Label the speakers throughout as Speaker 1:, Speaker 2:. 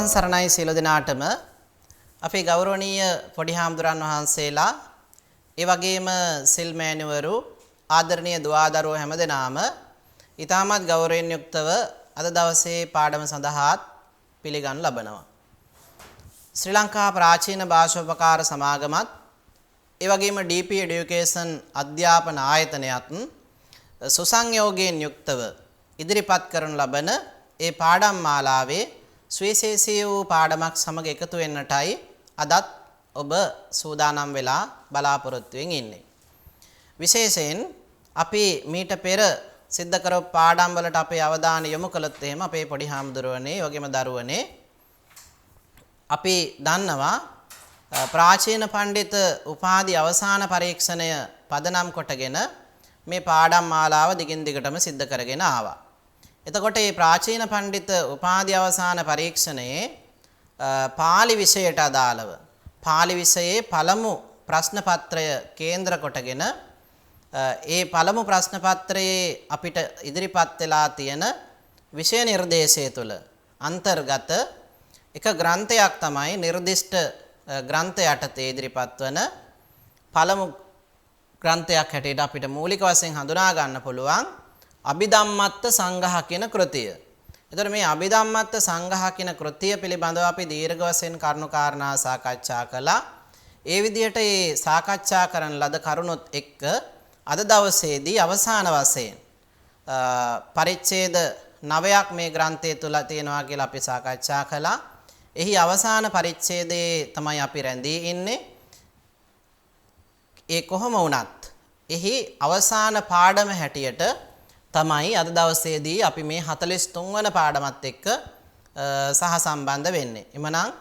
Speaker 1: තෙරුවන් සරණයි සියලු දෙනාටම අපේ ගෞරවනීය පොඩි හාමුදුරන් වහන්සේලා ඒ වගේම සිල් මෑණිවරු ආදරණීය දුවදරුවෝ හැමදෙනාම ඊටමත් ගෞරවයෙන් යුක්තව අද දවසේ පාඩම සඳහා පිළිගනු ලබනවා. ශ්‍රී ලංකා ප්‍රාචීන භාෂෝපකාර සමාගමත් ඒ වගේම DP Education අධ්‍යාපන ආයතනයත් සුසංයෝගයෙන් යුක්තව ඉදිරිපත් කරනු ලබන ඒ පාඩම් මාලාවේ සුවිශේෂී වූ පාඩමක් සමග එකතු වෙන්නටයි අදත් ඔබ සූදානම් වෙලා බලාපොරොත්තු වෙමින් ඉන්නේ. විශේෂයෙන් අපි මීට පෙර සිද්ධ කරපු පාඩම් වලට අපේ අවධානය යොමු කළොත් එහෙම අපේ පොඩි හාමුදුරුවනේ වගේම දරුවනේ අපි දන්නවා ප්‍රාචීන පඬිත උපාධි අවසාන පරීක්ෂණය පදනම් කොටගෙන මේ පාඩම් මාලාව දිගින් දිගටම සිද්ධ කරගෙන ආවා. එතකොට මේ ප්‍රාචීන පඬිත උපාධි අවසාන පරීක්ෂණයේ පාලි විෂයට අදාළව පාලි විෂයේ පළමු ප්‍රශ්න පත්‍රය කේන්ද්‍ර කොටගෙන ඒ පළමු ප්‍රශ්න පත්‍රයේ අපිට ඉදිරිපත් වෙලා තියෙන විෂය නිර්දේශය තුළ අන්තර්ගත එක ග්‍රන්ථයක් තමයි නිර්දිෂ්ට ග්‍රන්ථ යටතේ ඉදිරිපත් වන පළමු ග්‍රන්ථයක් හැටියට අපිට මූලික වශයෙන් හඳුනා ගන්න පුළුවන් අභිධම්මත්ත සංග්‍රහ කියන කෘතිය. එතකොට මේ අභිධම්මත්ත සංග්‍රහ කියන කෘතිය පිළිබඳව අපි දීර්ඝ වශයෙන් කරුණු කාරණා සාකච්ඡා කළා. ඒ විදිහට මේ සාකච්ඡා කරන ලද කරුණොත් එක්ක අද දවසේදී අවසාන වශයෙන් පරිච්ඡේද 9ක් මේ ග්‍රන්ථය තුල තියෙනවා කියලා අපි සාකච්ඡා කළා. එහි අවසාන පරිච්ඡේදයේ තමයි අපි රැඳී ඉන්නේ. ඒ කොහොම වුණත් එහි අවසාන පාඩම හැටියට තමයි අද දවසේදී අපි මේ 43 වන පාඩමත් එක්ක සහසම්බන්ධ වෙන්නේ. එමනම්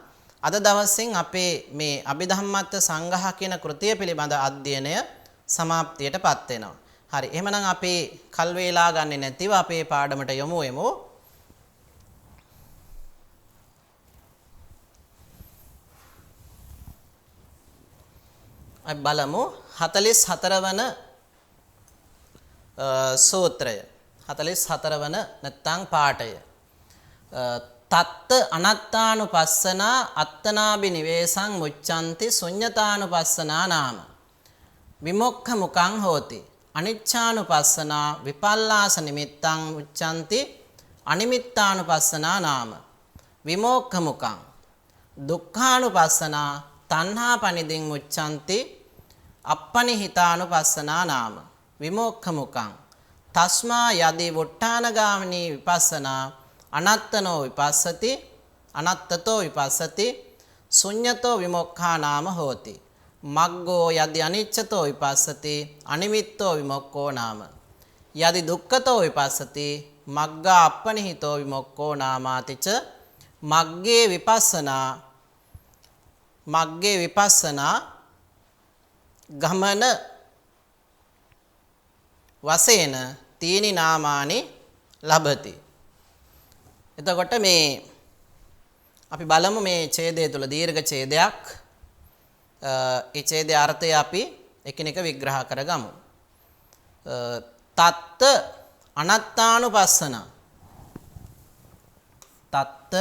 Speaker 1: අද දවසින් අපේ මේ අභිධම්මත්ත සංග්‍රහ කියන කෘතිය පිළිබඳ අධ්‍යයනය සමාප්තියටපත් වෙනවා. හරි. එහෙමනම් අපි කල් වේලා ගන්නේ නැතිව අපේ පාඩමට යමු වෙමු. අපි බලමු 44 වන සූත්‍රය 44 වන නැත්නම් පාඨය තත්ත අනත්තානුපස්සනා අත්තනාබි නිවේසං මුච්ඡanti ශුඤ්ඤතානුපස්සනා නාම විමුක්ඛ මුඛං හෝති අනිච්ඡානුපස්සනා විපල්ලාස නිමිත්තං මුච්ඡanti අනිමිත්තානුපස්සනා නාම විමුක්ඛ මුඛං දුක්ඛානුපස්සනා තණ්හා පනිදින් මුච්ඡanti අප්පනිහිතානුපස්සනා නාම විමුක්ඛ මුඛං තස්මා යදි වුට්ටානගාමිනී විපස්සනා අනත්තනෝ විපස්සති අනත්තතෝ විපස්සති ශුඤ්ඤතෝ විමුක්ඛා නාම හෝති මග්ගෝ යදි අනිච්චතෝ විපස්සති අනිමිත්තෝ විමුක්ඛෝ නාම යදි දුක්ඛතෝ විපස්සති මග්ගා අප්පනිහිතෝ විමුක්ඛෝ නාමාතිච මග්ගේ විපස්සනා ගමන වශයෙන් තීනි නාමානි ලබති. එතකොට මේ අපි බලමු මේ ඡේදය තුල දීර්ඝ ඡේදයක්. ඒ ඡේදයේ අර්ථය අපි එකිනෙක විග්‍රහ කරගමු. තත්ත අනත්තානුපස්සන තත්ත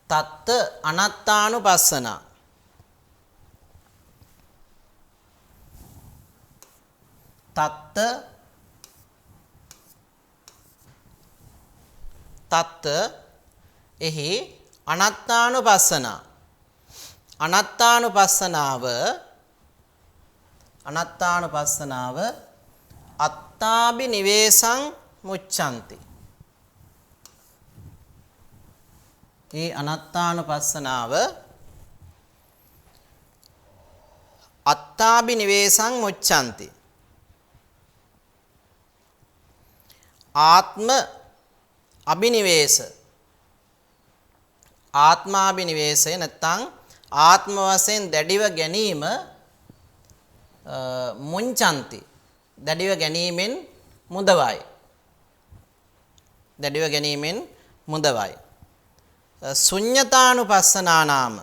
Speaker 1: තත්ත අනත්තානුපස්සන තත්ත එහි අනත්තානුපස්සන අනත්තානුපස්සනාව අත්තාබි නිවේසං මුච්ඡanti ඒ අනත්තානුපස්සනාව අත්තාබි නිවේසං මුච්ඡanti ආත්ම අබිනිවේෂ ආත්මාබිනිවේෂය නැත්නම් ආත්ම වශයෙන් දැඩිව ගැනීම මුංචanti දැඩිව ගැනීමෙන් මුදවයි ශුඤ්ඤතානුපස්සනා නාම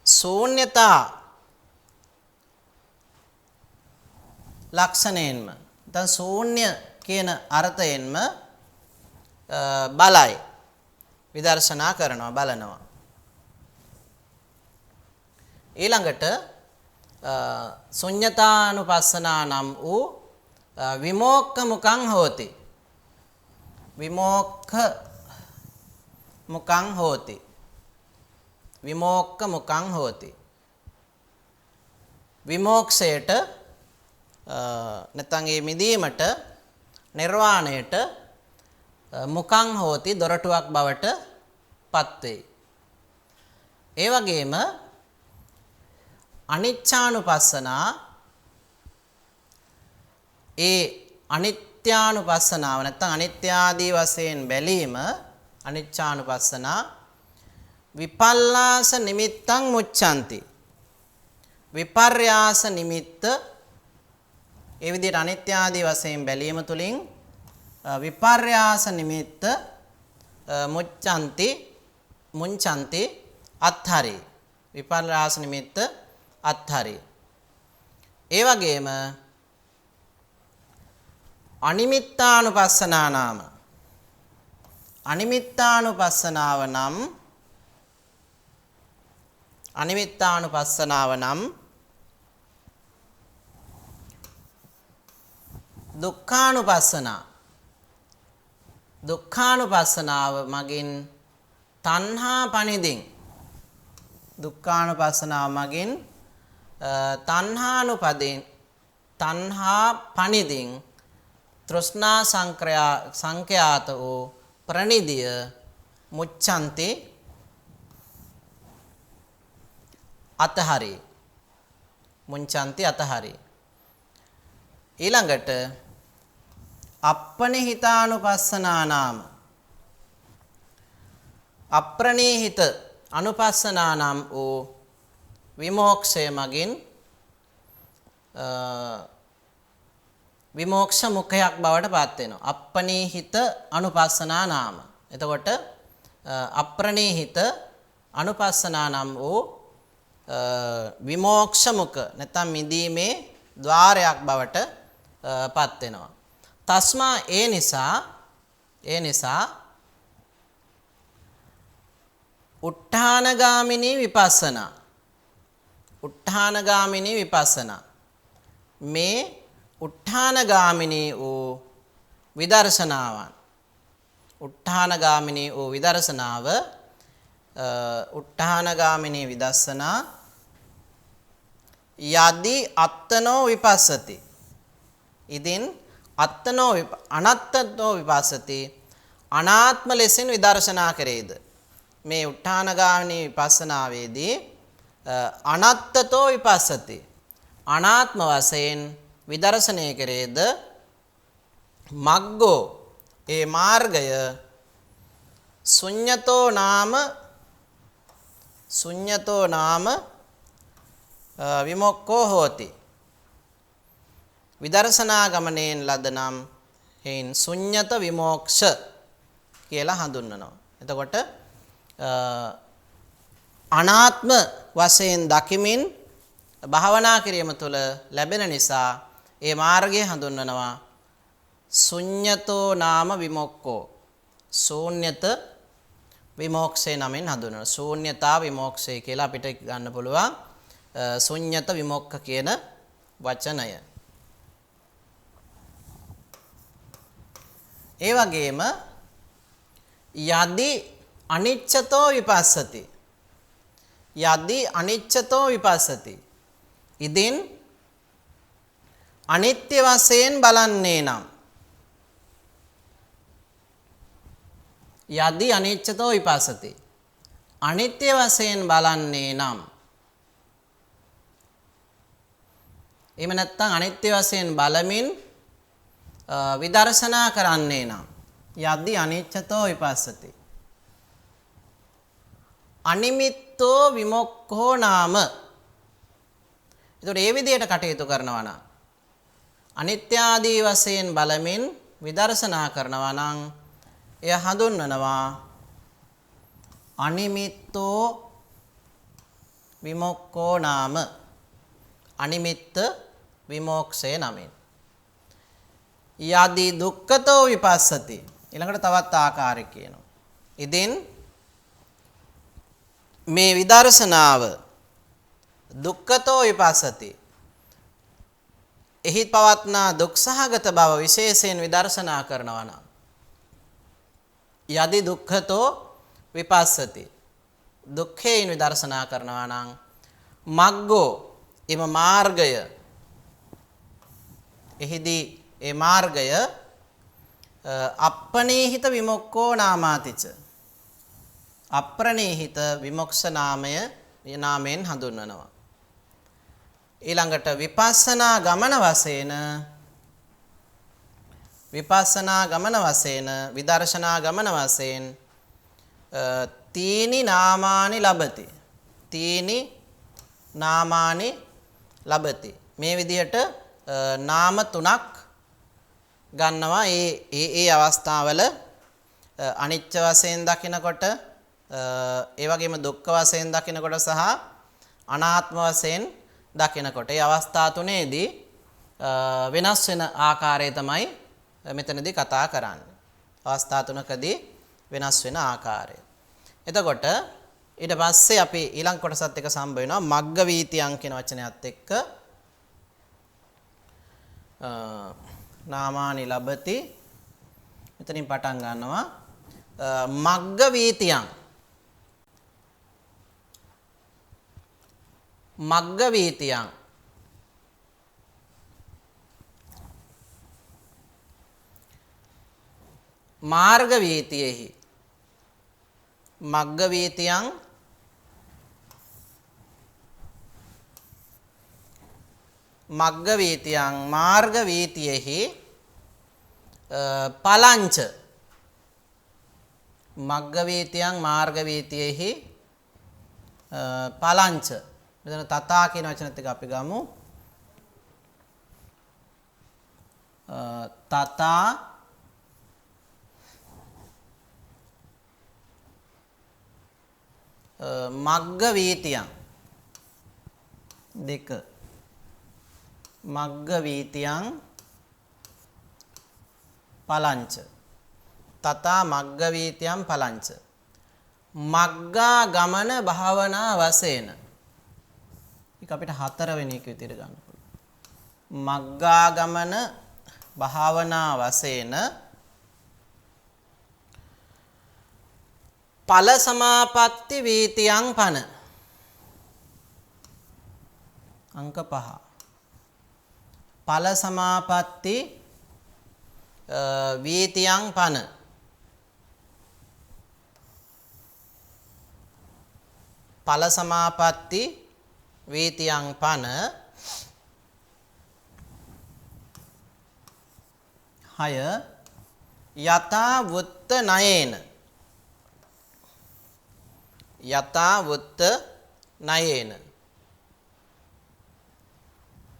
Speaker 1: ශූන්‍යතා ලක්ෂණයෙන්ම දැන් ශූන්‍ය කියන අර්ථයෙන්ම බලයි විදර්ශනා කරනවා බලනවා ඊළඟට ශුඤ්ඤතානුපස්සනා නම් වූ විමෝක්ඛ මුඛං හෝති විමෝක්ඛ මුඛං හෝති විමෝක්ඛ මුඛං හෝති විමෝක්ෂයට නැත්නම් ඒ මිදීමට නිර්වාණයට මුඛං හෝති දොරටුවක් බවට පත් වේ. ඒ වගේම අනිච්ඡානුපස්සනා ඒ අනිත්‍යානුපස්සනාව නැත්නම් අනිත්‍ය ආදී වශයෙන් බැලීම අනිච්ඡානුපස්සනා විපල්ලාස නිමිත්තං මුච්ඡanti විපර්යාස නිමිත්ත ඒ විදිහට අනිත්‍ය ආදී වශයෙන් බැලීම තුලින් විපර්යාස නිමිත්ත මුච්ඡanti අත්හරි විපර්යාස නිමිත්ත අත්හරි ඒ වගේම අනිමිත්තානුපස්සනා නාම අනිමිත්තානුපස්සනාව නම් දුක්ඛානුපස්සනාව මගින් තණ්හා පනිදින් දුක්ඛානුපස්සනාව මගින් තණ්හා පනිදින් තෘෂ්ණා සංඛ්‍යාත වූ ප්‍රනිදිය මුච්ඡanti අතහරි මුච්ඡanti අතහරි ඊළඟට අප්පනිහිතානුපස්සනා නාම අප්‍රණීහිත අනුපස්සනා නම් වූ විමෝක්ෂය මගින් විමෝක්ෂ මුඛයක් බවට පත් වෙනවා අප්පනීහිත අනුපස්සනා නාම එතකොට අප්‍රණීහිත අනුපස්සනා නම් වූ විමෝක්ෂ මුඛ නැත්නම් මිදීමේ ద్వාරයක් බවට පත් වෙනවා තස්මා ඒ නිසා උත්ථානගාමිනී විපස්සනා මේ උත්ථානගාමිනී වූ විදර්ශනාවන් උත්ථානගාමිනී වූ විදර්ශනාව උත්ථානගාමිනී විදර්ශනා යදි අත්තනෝ විපස්සති ඉදින් අනත්තනෝ විපස්සති අනාත්ම ලෙසින් විදර්ශනා කරේද මේ උත්ථානගාමිනී විපස්සනාවේදී අනත්තතෝ විපස්සති අනාත්ම වශයෙන් විදර්ශනය කරේද මග්ගෝ ඒ මාර්ගය ශුඤ්ඤතෝ නාම විමුක්ඛෝ හෝති විදර්ශනා ගමනෙන් ලද නම් හේන් ශුඤ්ඤත විමෝක්ෂ කියලා හඳුන්වනවා. එතකොට අනාත්ම වශයෙන් දකිමින් භාවනා කිරීම තුළ ලැබෙන නිසා ඒ මාර්ගය හඳුන්වනවා ශුඤ්ඤතෝ නාම විමුක්ඛෝ ශූන්‍යත විමෝක්ෂේ නමින් හඳුන්වනවා. ශූන්‍යතා විමෝක්ෂය කියලා අපිට ගන්න පුළුවන් ශුඤ්ඤත විමුක්ඛ කියන වචනය. ඒ වගේම යදි අනිච්චතෝ විපස්සති ඉදින් අනිත්‍ය වශයෙන් බලන්නේ නම් යදි අනිච්චතෝ විපස්සති අනිත්‍ය වශයෙන් බලන්නේ නම් එහෙම නැත්නම් අනිත්‍ය වශයෙන් බලමින් විදර්ශනා කරන්නේ නම් යද්දි අනිච්චතෝ විපස්සති අනිමිත්තෝ විමුක්ඛෝ නාම එතකොට මේ විදිහට කටයුතු කරනවා නම් අනිත්‍ය ආදී වශයෙන් බලමින් විදර්ශනා කරනවා නම් එය හඳුන්වනවා අනිමිත්තෝ විමුක්ඛෝ නාම අනිමිත්ත විමෝක්ෂය නමින් යදි දුක්ඛතෝ විපස්සති ඊළඟට තවත් ආකාරයක් කියනවා. ඉතින් මේ විදර්ශනාව දුක්ඛතෝ විපස්සති එහි පවත්නා දුක්සහගත බව විශේෂයෙන් විදර්ශනා කරනවා නම් යදි දුක්ඛතෝ විපස්සති දුක්ඛේන විදර්ශනා කරනවා නම් මග්ගෝ එම මාර්ගය එහිදී ඒ මාර්ගය අප්පනේහිත විමුක්ඛෝ නාමාතිච අප්‍රනේහිත විමුක්ෂ නාමයෙන් හඳුන්වනවා. ඊළඟට විපස්සනා ගමන වශයෙන් විදර්ශනා ගමන වශයෙන් තීනි නාමානි ලබති. තීනි නාමානි ලබති. මේ විදිහට නාම තුනක් ගන්නවා. ඒ අවස්ථාවල අනිත්‍ය වශයෙන් දකිනකොට ඒ වගේම දුක්ඛ වශයෙන් දකිනකොට සහ අනාත්ම වශයෙන් දකිනකොට ඒ අවස්ථා තුනේදී වෙනස් වෙන ආකාරය තමයි මෙතනදී කතා කරන්නේ. අවස්ථා තුනකදී වෙනස් වෙන ආකාරය. එතකොට ඊට පස්සේ අපි ඊළඟ කොටසත් එක්ක සම්බ වෙනවා මග්ග වීතියං කියන වචනයත් එක්ක නාමානි ලබති මෙතනින් පටන් ගන්නවා මග්ග වීතියං මග්ග වීතියං මාර්ග වීතියෙහි මග්ග වීතියං මග්ග වීතියං මාර්ග වීතියෙහි පලංච මග්ග වීතියං මාර්ග වීතියෙහි පලංච මෙතන තථා කියන වචනත් එක අපි ගමු තථා මග්ග වීතියං දෙක මග්ග වීතියං පලංච තථා මග්ග වීතියං පලංච මග්ගා ගමන භාවනා වශයෙන් ඒක අපිට හතරවෙනි එක විදිහට ගන්න පුළුවන් මග්ගා ගමන භාවනා වශයෙන් ඵල සමාපatti වීතියං පන අංක 5 ඵල සමාපatti වීතියං පන ඵල සමාපatti වීතියං පන 6 යතා වුත්ත නයේන යතා වුත්ත නයේන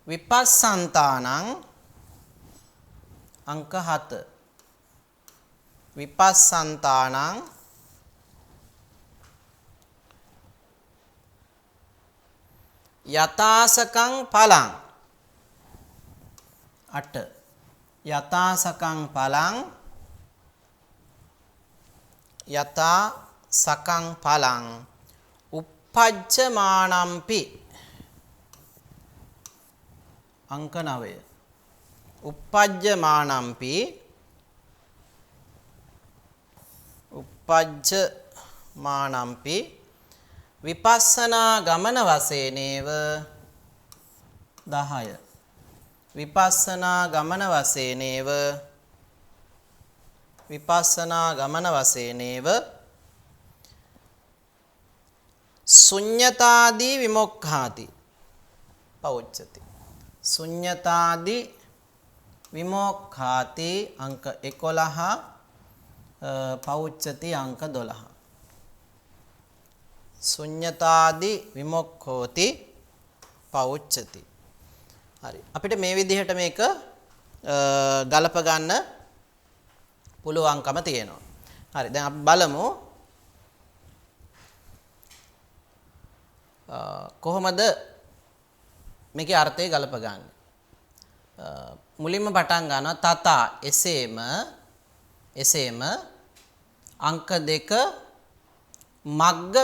Speaker 1: විපස්සන්තානං අංක 7 විපස්සන්තානං යතාසකං පලං 8 යතාසකං පලං යතා සකං පලං uppajjamaනම්පි අංක 9 uppajjamaනම්පි විපස්සනා ගමන වශයෙන්ව 10 විපස්සනා ගමන වශයෙන්ව ශුඤ්ඤතාදී විමුක්ඛාති පෞච්ඡති ශුඤ්ඤතාදී විමුක්ඛාති අංක 11 පෞච්ඡති අංක 12 ශුඤ්ඤතාදී විමුක්ඛෝති පෞච්ඡති හරි අපිට මේ විදිහට මේක ගලප ගන්න පුළුවන්කම තියෙනවා හරි දැන් අපි බලමු කොහොමද මේකේ අර්ථය ගලපගන්නේ? මුලින්ම පටන් ගන්නවා තථා එසේම අංක 2 මග්ග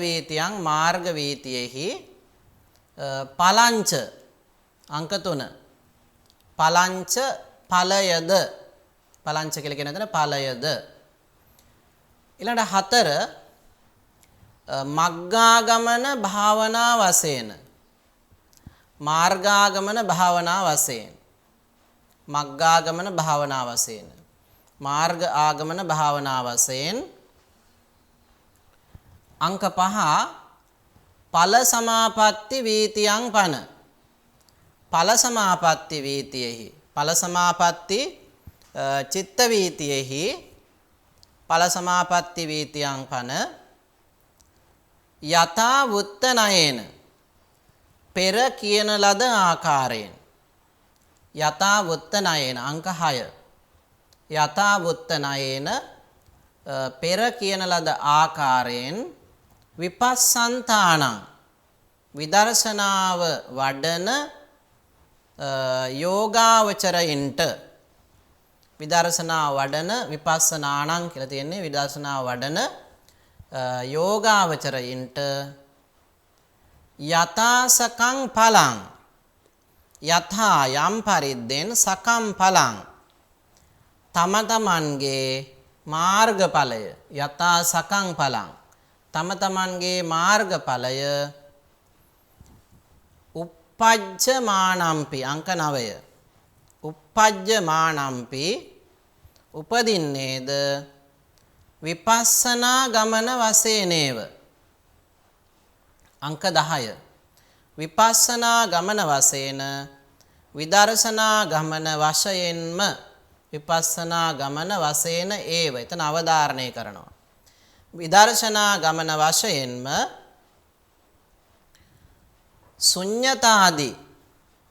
Speaker 1: වීතියං මාර්ග වීතියෙහි පලංච අංක 3 පලංච ඵලයද පලංච කියලා කියන එතන ඵලයද ඊළඟ 4 මග්ගාගමන භාවනා වශයෙන් මාර්ගාගමන භාවනා වශයෙන් මග්ගාගමන භාවනා වශයෙන් මාර්ග ආගමන භාවනා වශයෙන් අංක 5 ඵල සමාපatti වීතියං පන ඵල සමාපatti වීතියෙහි ඵල සමාපatti චිත්ත වීතියෙහි ඵල සමාපatti වීතියං පන යථා වුත්ත නයේන පෙර කියන ලද ආකාරයෙන් යථා වුත්ත නයේන අංක 6 යථා වුත්ත නයේන පෙර කියන ලද ආකාරයෙන් විපස්සන්තානං විදර්ශනාව වඩන යෝගාවචරයින්ට විදර්ශනා වඩන විපස්සනාණං කියලා තියෙන්නේ විදර්ශනා වඩන යෝගාවචරයින්ට යථාසකං ඵලං යථා යම් පරිද්දෙන් සකම් ඵලං තම තමන්ගේ මාර්ගඵලය යථා සකං ඵලං තම තමන්ගේ මාර්ගඵලය uppajjamaanampi අංක 9 uppajjamaanampi උපදින්නේද විපස්සනා ගමන වශයෙන්ව අංක 10 විපස්සනා ගමන වශයෙන් විදර්ශනා ගමන වශයෙන්ම විපස්සනා ගමන වශයෙන් ඒව එතන අවධාරණය කරනවා විදර්ශනා ගමන වශයෙන්ම ශුඤ්ඤතාදි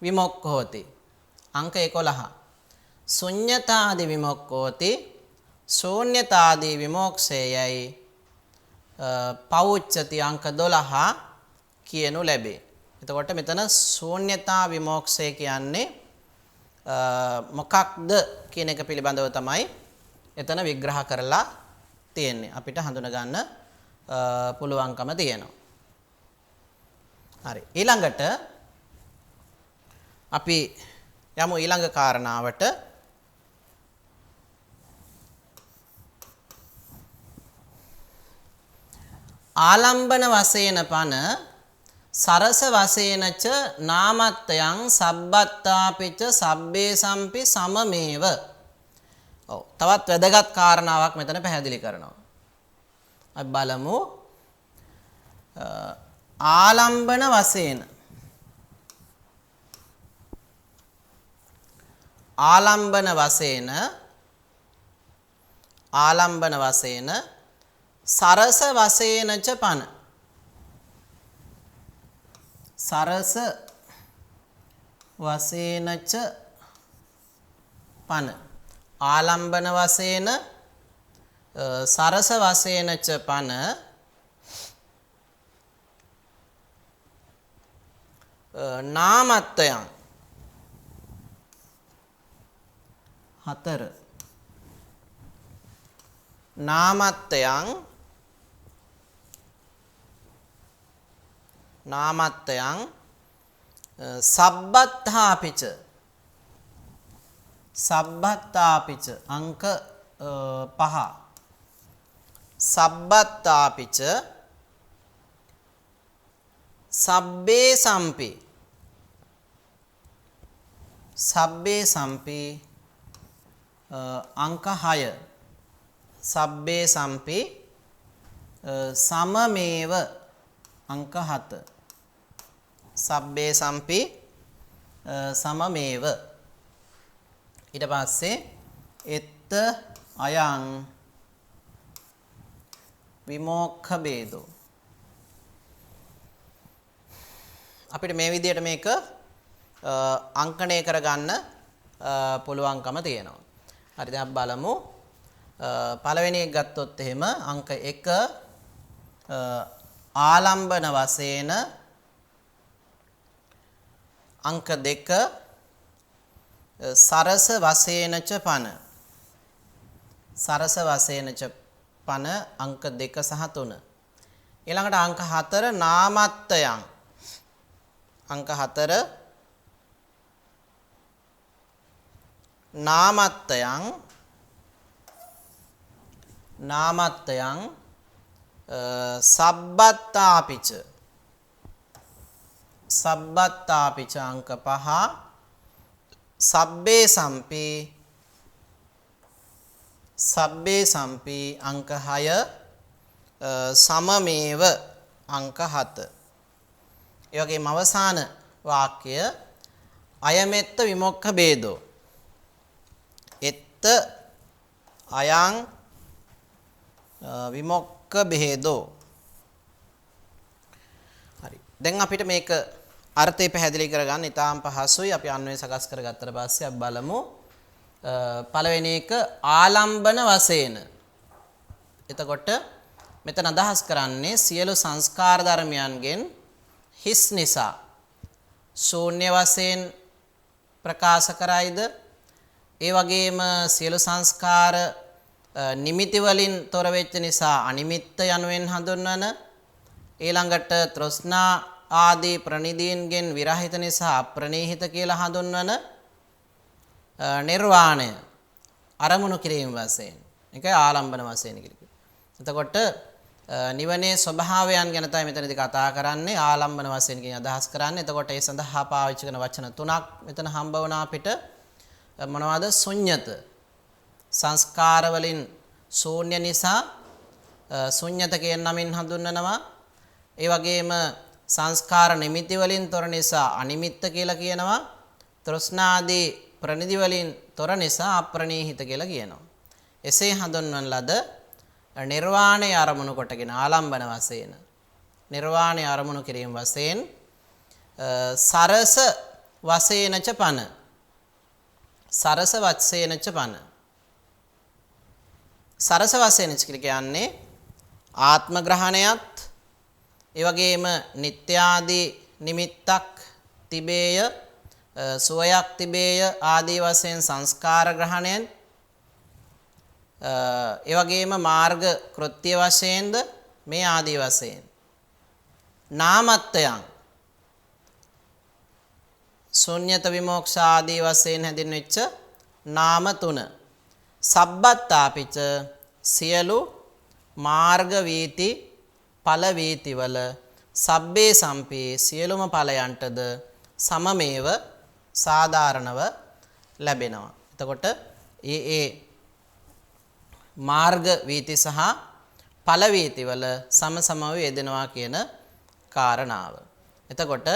Speaker 1: විමුක්ඛෝති අංක 11 ශුඤ්ඤතාදි විමුක්ඛෝති ශූන්‍යතාදී විමෝක්ෂයයි පෞච්චති අංක 12 කියනු ලැබේ. එතකොට මෙතන ශූන්‍යතා විමෝක්ෂය කියන්නේ මොකක්ද කියන එක පිළිබඳව තමයි එතන විග්‍රහ කරලා තියෙන්නේ. අපිට හඳුනා ගන්න පුළුවන්කම තියෙනවා. හරි. ඊළඟට අපි යමු ඊළඟ කාරණාවට. ආලම්බන වශයෙන් පන සරස වශයෙන්ච නාමත්‍යං සබ්බත්තාපිච සබ්බේ සම්පි සමමේව. ඔව් තවත් වැදගත් කාරණාවක් මෙතන පැහැදිලි කරනවා. අපි බලමු ආලම්බන වශයෙන් ආලම්බන වශයෙන් සරස වශයෙන්ච පන සරස වශයෙන්ච පන ආලම්බන වශයෙන් සරස වශයෙන්ච පන නාමත්වයන් 4 නාමත්වයන් සබ්බත්තාපිච අංක 5 සබ්බත්තාපිච සබ්බේ සම්පි අංක 6 සබ්බේ සම්පි සමමේව අංක 7 සබ්බේ සම්පි සමමේව ඊට පස්සේ එත්ත අයං විමෝක්ඛ ભેදෝ අපිට මේ විදිහට මේක අංකණය කරගන්න පුළුවන්කම තියෙනවා. හරි දැන් අපි බලමු පළවෙනි එක ගත්තොත් එහෙම අංක 1 ආලම්බන වශයෙන් අංක 2 සරස වශයෙන්ච පන සරස වශයෙන්ච පන අංක 2 සහ 3 ඊළඟට අංක 4 නාමත්වයන් අංක 4 නාමත්වයන් සබ්බත්තාපිච අංක 5 සබ්බේ සම්පි අංක 6 සමමේව අංක 7 ඒ වගේම අවසාන වාක්‍ය අයමෙත්ත විමුක්ඛ ભેදෝ එත්ත අයං විමුක්ඛ ભેදෝ හරි දැන් අපිට මේක අර්ථය පැහැදිලි කරගන්න ඉතාම පහසුයි අපි අන්වය සකස් කරගත්තට පස්සේ අපි බලමු පළවෙනි එක ආලම්බන වශයෙන් එතකොට මෙතන අදහස් කරන්නේ සියලු සංස්කාර ධර්මයන්ගෙන් හිස් නිසා ශූන්‍ය වශයෙන් ප්‍රකාශ කරයිද ඒ වගේම සියලු සංස්කාර නිමිති වලින් තොර වෙච්ච නිසා අනිමිත්ත යනුවෙන් හඳුන්වන ඊළඟට තෘෂ්ණා ආදී ප්‍රනිදීන්ගෙන් විරහිත නිසා අප්‍රණීහිත කියලා හඳුන්වන නිර්වාණය අරමුණු කිරීම වශයෙන් ඒකයි ආලම්බන වශයෙන් කියලා. එතකොට නිවනේ ස්වභාවයන් ගැන තමයි මෙතනදී කතා කරන්නේ ආලම්බන වශයෙන් කියන අදහස් කරන්නේ. එතකොට ඒ සඳහා පාවිච්චි කරන වචන තුනක් මෙතන හම්බ වුණා අපිට. මොනවද? ශුන්්‍යත සංස්කාර වලින් ශූන්‍ය නිසා ශුන්්‍යත කියන නමින් හඳුන්වනවා. ඒ වගේම සංස්කාර නිමිති වලින් තොර නිසා අනිමිත්ත කියලා කියනවා. තෘෂ්ණාදී ප්‍රනිදි වලින් තොර නිසා අප්‍රණීහිත කියලා කියනවා. එසේ හඳුන්වන ලද නිර්වාණය අරමුණු කොටගෙන ආලම්බන වශයෙන් නිර්වාණය අරමුණු කිරීම වශයෙන් සරස වශයෙන්ච පන සරස වශයෙන්ච පන සරස වශයෙන්ච කියන්නේ ආත්ම ග්‍රහණයත් ඒ වගේම නිත්‍යාදී නිමිත්තක් තිබේය සුවයක් තිබේය ආදී වශයෙන් සංස්කාර ග්‍රහණයෙන් ඒ වගේම මාර්ග කෘත්‍ය වශයෙන්ද මේ ආදී වශයෙන් නාමත්වයන් ශුන්්‍යත විමෝක්ෂ ආදී වශයෙන් හැඳින්වෙච්ච නාම තුන සබ්බත්තාපිච සියලු මාර්ග වීති ඵල වීති වල සබ්බේ සම්පේ සියලුම ඵලයන්ටද සමමේව සාධාරණව ලැබෙනවා. එතකොට ඒ මාර්ග වීති සහ ඵල වීති වල සමසමව යෙදෙනවා කියන කාරණාව. එතකොට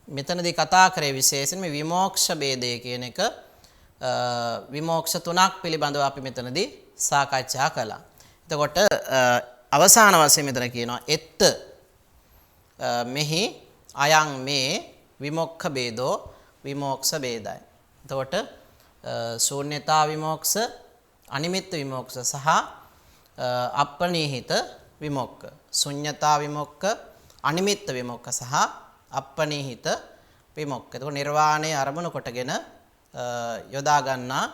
Speaker 1: මෙතනදී කතා කරේ විශේෂයෙන් මේ විමෝක්ෂ ભેදය කියන එක විමෝක්ෂ තුනක් පිළිබඳව අපි මෙතනදී සාකච්ඡා කළා. එතකොට අවසාන වශයෙන් මෙතන කියනවා එත්ත මෙහි අයං මේ විමුක්ඛ ભેදෝ විමෝක්ෂ ભેදයි. එතකොට ශූන්‍යතා විමෝක්ෂ අනිමිත්ත විමෝක්ෂ සහ අප්‍රණීහිත විමෝක්ඛ ශුන්‍යතා විමෝක්ඛ අනිමිත්ත විමෝක්ඛ සහ අප්‍රණීහිත විමෝක්ඛ. එතකොට නිර්වාණය අරමුණු කොටගෙන යොදා ගන්නා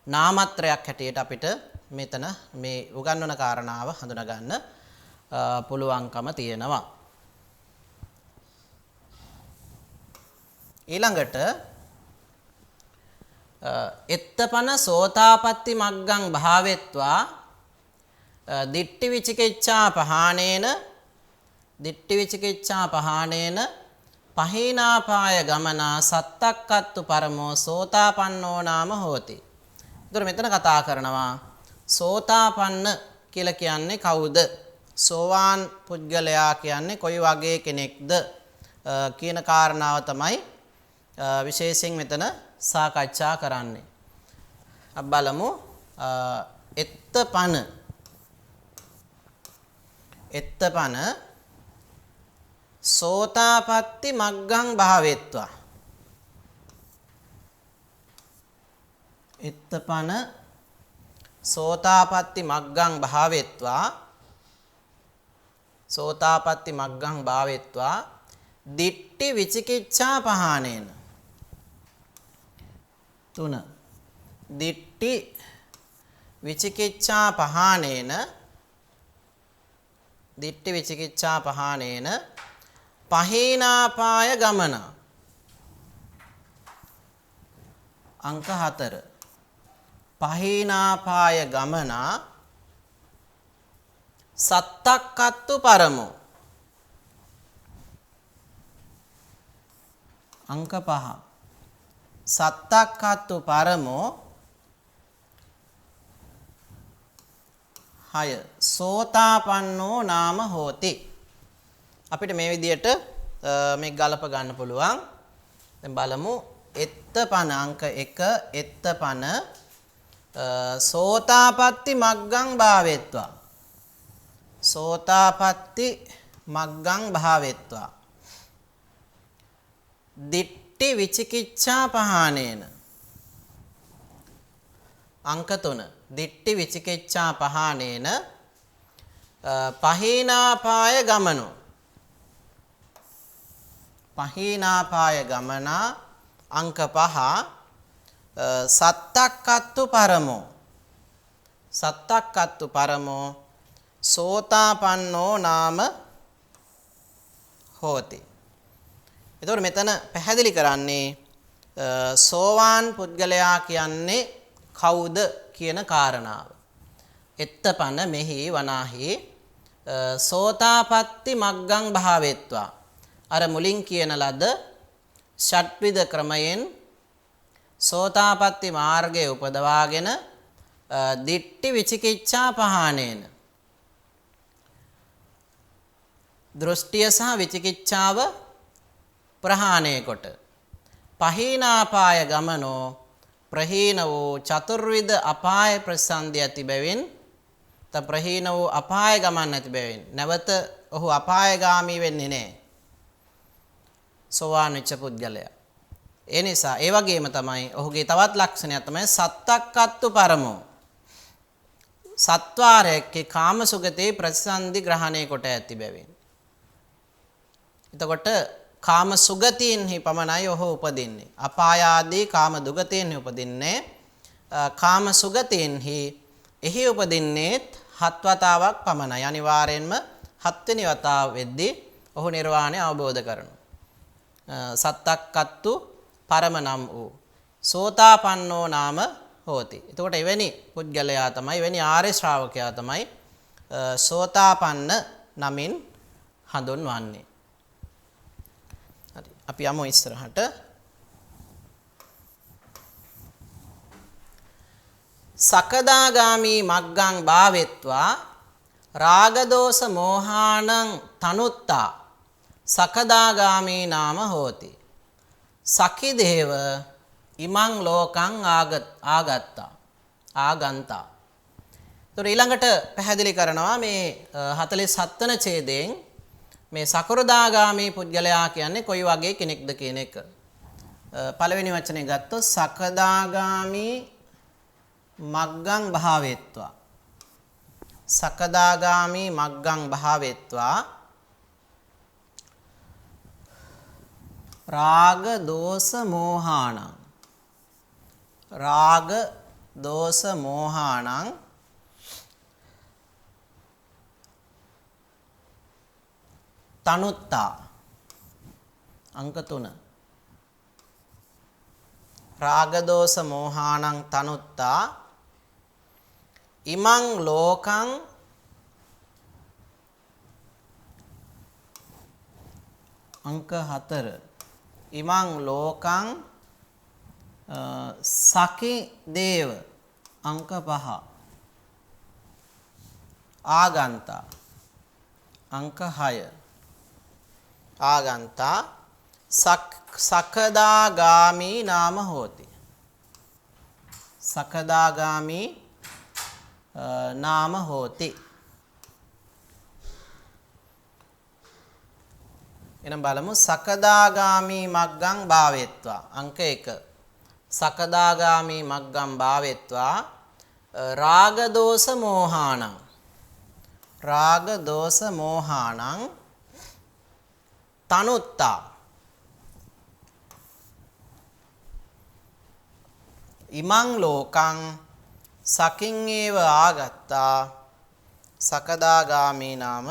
Speaker 1: නාමත්‍රයක් හැටියට අපිට මෙතන මේ උගන්වන කාරණාව හඳුනා ගන්න පුළුවන්කම තියෙනවා. ඊළඟට එත්තපන සෝතාපට්ටි මග්ගං භාවෙත්වා දිට්ඨි විචිකිච්ඡා පහානේන පහීනාපාය ගමනා සත්තක්කත්තු පරමෝ සෝතාපන්නෝ නාම හෝති. ඒතර මෙතන කතා කරනවා සෝතාපන්න කියලා කියන්නේ කවුද? සෝවාන් පුද්ගලයා කියන්නේ කොයි වගේ කෙනෙක්ද කියන කාරණාව තමයි විශේෂයෙන් මෙතන සාකච්ඡා කරන්නේ. අපි බලමු එත්තපන සෝතාපට්ටි මග්ගං භාවෙත්වා එත්තපන සෝතාපට්ටි මග්ගං භාවෙත්වා සෝතාපට්ටි මග්ගං භාවෙත්වා දිට්ඨි විචිකිච්ඡා පහානේන 3 දිට්ඨි විචිකිච්ඡා පහානේන දිට්ඨි විචිකිච්ඡා පහානේන පහීනාපාය ගමන අංක 4 පහීනාපාය ගමන සත්තක්කත්තු පරමෝ අංක 5 සත්තක්කත්තු පරමෝ 6 සෝතාපන්නෝ නාම හෝති. අපිට මේ විදිහට මේ ගලප ගන්න පුළුවන්. දැන් බලමු එත්තපන අංක 1 එත්තපන සෝතාපට්ටි මග්ගං භාවෙත්වා සෝතාපට්ටි මග්ගං භාවෙත්වා දිට්ඨි විචිකිච්ඡා පහානේන අංක 3 දිට්ඨි විචිකිච්ඡා පහානේන පහීනාපාය ගමනෝ පහීනාපාය ගමනා අංක 5 සත්තක්කත්තු පරමෝ සත්තක්කත්තු පරමෝ සෝතාපන්නෝ නාම හෝති. එතකොට මෙතන පැහැදිලි කරන්නේ සෝවාන් පුද්ගලයා කියන්නේ කවුද කියන කාරණාව. එත්තපන මෙහි වනාහි සෝතාපට්ටි මග්ගං භාවෙත්වා අර මුලින් කියන ලද ෂට්විධ ක්‍රමයෙන් සෝතාපට්ටි මාර්ගයේ උපදවාගෙන දිට්ඨි විචිකිච්ඡා පහානේන දෘෂ්ටිය සහ විචිකිච්ඡාව ප්‍රහාණය කොට පහීනාපාය ගමනෝ ප්‍රහීන වූ චතුර්විධ අපාය ප්‍රසන්දි ඇති බැවින් ප්‍රහීන වූ අපාය ගමන් ඇති බැවින් නැවත ඔහු අපායගාමී වෙන්නේ නැහැ සෝවාන් වෙච්ච පුද්ගලයා. ඒ නිසා ඒ වගේම තමයි ඔහුගේ තවත් ලක්ෂණයක් තමයි සත්තක්කත්තු පරමෝ සත්වාරයේ කාමසුගතේ ප්‍රතිසන්දි ග්‍රහණය කොට ඇති බැවින්. එතකොට කාම සුගතීන්හි පමණයි ඔහු උපදින්නේ. අපාය ආදී කාම දුගතීන්හි උපදින්නේ. කාම සුගතීන්හි එහි උපදින්නේ 7 වතාවක් පමණයි. අනිවාර්යෙන්ම 7 වෙනි වතාව වෙද්දී ඔහු නිර්වාණය අවබෝධ කරනවා. සත්තක්කත්තු පරම නම් වූ සෝතාපන්නෝ නාම හෝති. එතකොට එවැනි පුද්ගලයා තමයි එවැනි ආර්ය ශ්‍රාවකයා තමයි සෝතාපන්න නමින් හඳුන්වන්නේ. හරි. අපි යමු ඉස්සරහට. සකදාගාමි මග්ගං භාවෙත්වා රාග දෝෂ මෝහානං තනුත්තා සකදාගාමි නාම හෝති. සකි දේව ඉමං ලෝකං ආගත්තා ආගන්තා. ඒතර ඊළඟට පැහැදිලි කරනවා මේ 47 වෙනි ඡේදයෙන් මේ සකෘදාගාමි පුද්ගලයා කියන්නේ කොයි වගේ කෙනෙක්ද කියන එක. පළවෙනි වචනේ ගත්තොත් සකදාගාමි මග්ගං භාවෙත්වා සකදාගාමි මග්ගං භාවෙත්වා රාග දෝෂ මෝහානං රාග දෝෂ මෝහානං තනුත්තා අංක 3 රාග දෝෂ මෝහානං තනුත්තා ඉමං ලෝකං අංක 4 ඉමං ලෝකං සකි දේව අංක 5 ආගන්තා අංක 6 ආගන්තා සකදාගාමි නාම හෝති. සකදාගාමි නාම හෝති. එනම් බලමු සකදාගාමි මග්ගං භාවෙත්වා අංක 1 සකදාගාමි මග්ගං භාවෙත්වා රාග දෝෂ මෝහානං රාග දෝෂ මෝහානං තනුත්තා ඉමං ලෝකං සකින් ඒව ආගත්තා සකදාගාමී නාම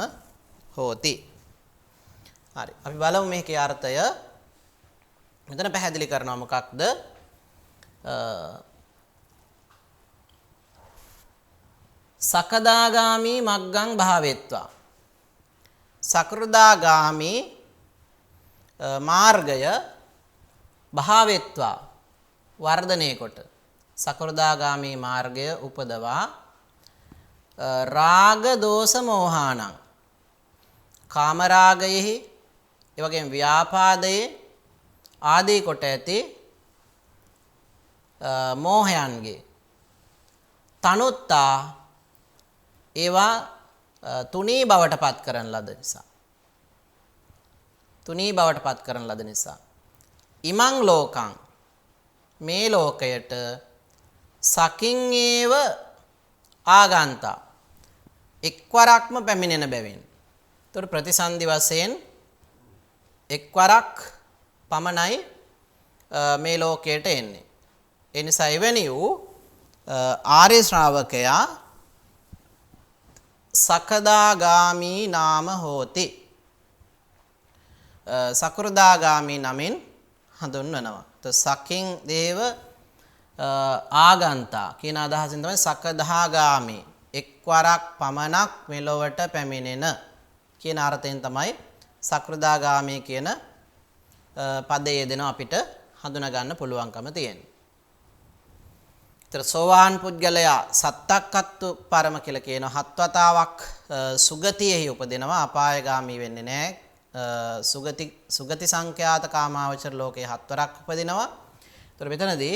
Speaker 1: හෝති. හරි අපි බලමු මේකේ අර්ථය. මෙතන පැහැදිලි කරනවා මොකක්ද? සකදාගාමී මග්ගං භාවෙත්වා සකෘදාගාමී මාර්ගය භාවෙත්වා වර්ධනය කොට සකෘදාගාමී මාර්ගය උපදවා රාග දෝෂ මෝහානං කාමරාගයෙහි එවැගේම ව්‍යාපාදයේ ආදී කොට ඇති මෝහයන්ගේ තනුත්තා ඒවා තුනී බවට පත් කරන ලද නිසා තුනී බවට පත් කරන ලද නිසා ඉමං ලෝකං මේ ලෝකයට සකින් ඒව ආගන්තා එක්වරක්ම පැමිණෙන බැවින්. එතකොට ප්‍රතිසන්දි වශයෙන් එක්වරක් පමණයි මේ ලෝකයට එන්නේ. ඒ නිසා එවැනි වූ ආර්ය ශ්‍රාවකයා සකදාගාමී නාම හෝති. සකෘදාගාමී නමින් හඳුන්වනවා. සකින් දේව ආගන්තා කියන අදහසින් තමයි සකදාගාමී එක්වරක් පමණක් මෙලොවට පැමිණෙන කියන අර්ථයෙන් තමයි සකෘදාගාමී කියන පදයේ දෙන අපිට හඳුනා ගන්න පුළුවන්කම තියෙන්නේ. සෝවාන් පුද්ගලයා සත්තක්කත්තු පරම කියලා කියන හත් වතාවක් සුගතියෙහි උපදිනවා. අපායගාමී වෙන්නේ නැහැ. සුගති සංඛ්‍යාත කාමාවචර ලෝකයේ හත්වරක් උපදිනවා. ඒතර මෙතනදී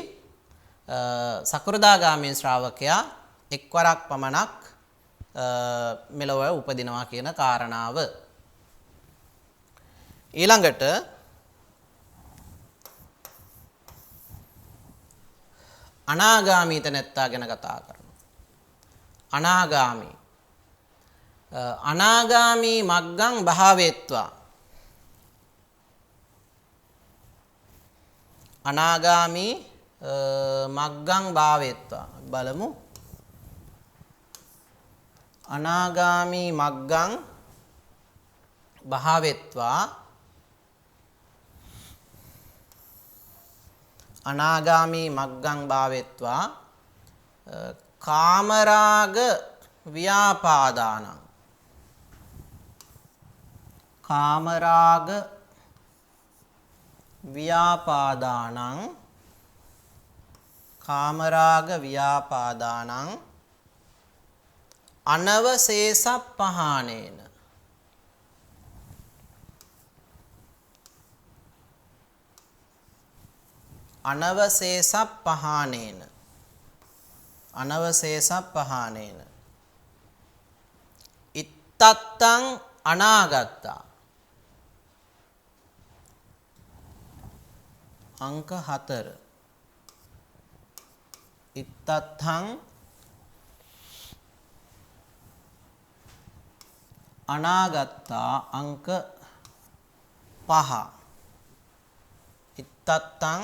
Speaker 1: සකෘදාගාමී ශ්‍රාවකයා එක්වරක් පමණක් මෙලොව උපදිනවා කියන කාරණාව. ඊළඟට අනාගාමී තැනැත්තා ගැන කතා කරනවා. අනාගාමී මග්ගං භාවෙත්වා අනාගාමී මග්ගං භාවෙත්වා බලමු. අනාගාමී මග්ගං භාවෙත්වා අනාගාමී මග්ගං භාවෙත්වා කාමරාග ව්‍යාපාදානං කාමරාග ව්‍යාපාදානං කාමරාග ව්‍යාපාදානං අනවශේෂප්පහානේන අනවශේෂප්පහානේන අනවශේෂප්පහානේන ඉත්තත්තං අනාගත්තා අංක 4 ඉත්තත්තං අනාගත්තා අංක 5 ඉත්තත්තං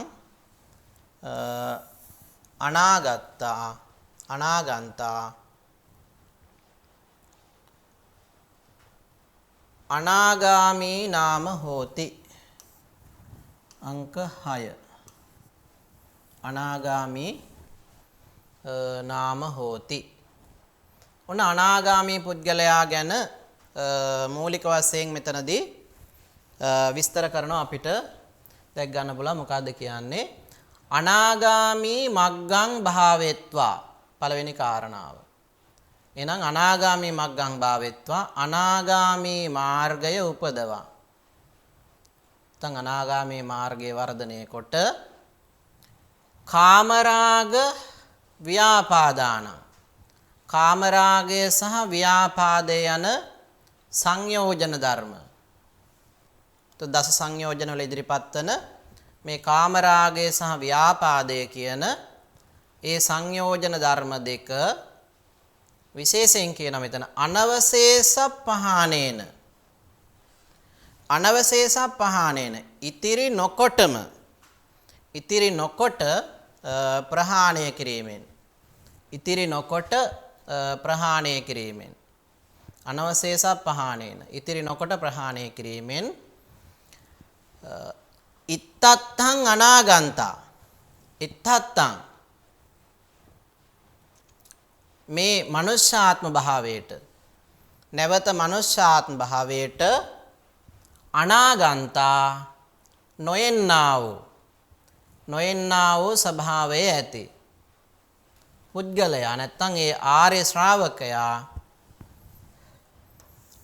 Speaker 1: අනාගත්තා අනාගන්තා අනාගාමී නාම හෝති අංක 6 අනාගාමී නාම හෝති. ඔන්න අනාගාමී පුද්ගලයා ගැන මූලික වශයෙන් මෙතනදී විස්තර කරනවා. අපිට දැක් ගන්න පුළුවන් මොකක්ද කියන්නේ අනාගාමී මග්ගං භාවෙත්වා පළවෙනි කාරණාව. එහෙනම් අනාගාමී මග්ගං භාවෙත්වා අනාගාමී මාර්ගය උපදවා. නැත්නම් අනාගාමී මාර්ගයේ වර්ධනය කොට කාමරාග ව්‍යාපාදාන කාමරාගය සහ ව්‍යාපාදය යන සංයෝජන ධර්ම. දස සංයෝජන වල ඉදිරිපත් වන මේ කාමරාගය සහ ව්‍යාපාදය කියන ඒ සංයෝජන ධර්ම දෙක විශේෂයෙන් කියන මෙතන අනවශේෂ පහානේන අනවශේෂ පහානේන ඉතිරි නොකොට ප්‍රහාණය කිරීමෙන් ඉතිරි නොකොට ප්‍රහාණය කිරීමෙන් අනවශේෂ පහානේන ඉතිරි නොකොට ප්‍රහාණය කිරීමෙන් ඉත්තත්තං අනාගන්තා ඉත්තත්තං මේ මනුෂ්‍යාත්ම භාවයට නැවත මනුෂ්‍යාත්ම භාවයට අනාගන්තා නොයෙන්නා වූ ස්වභාවය ඇති පුද්ගලයා නැත්නම් ඒ ආර්ය ශ්‍රාවකයා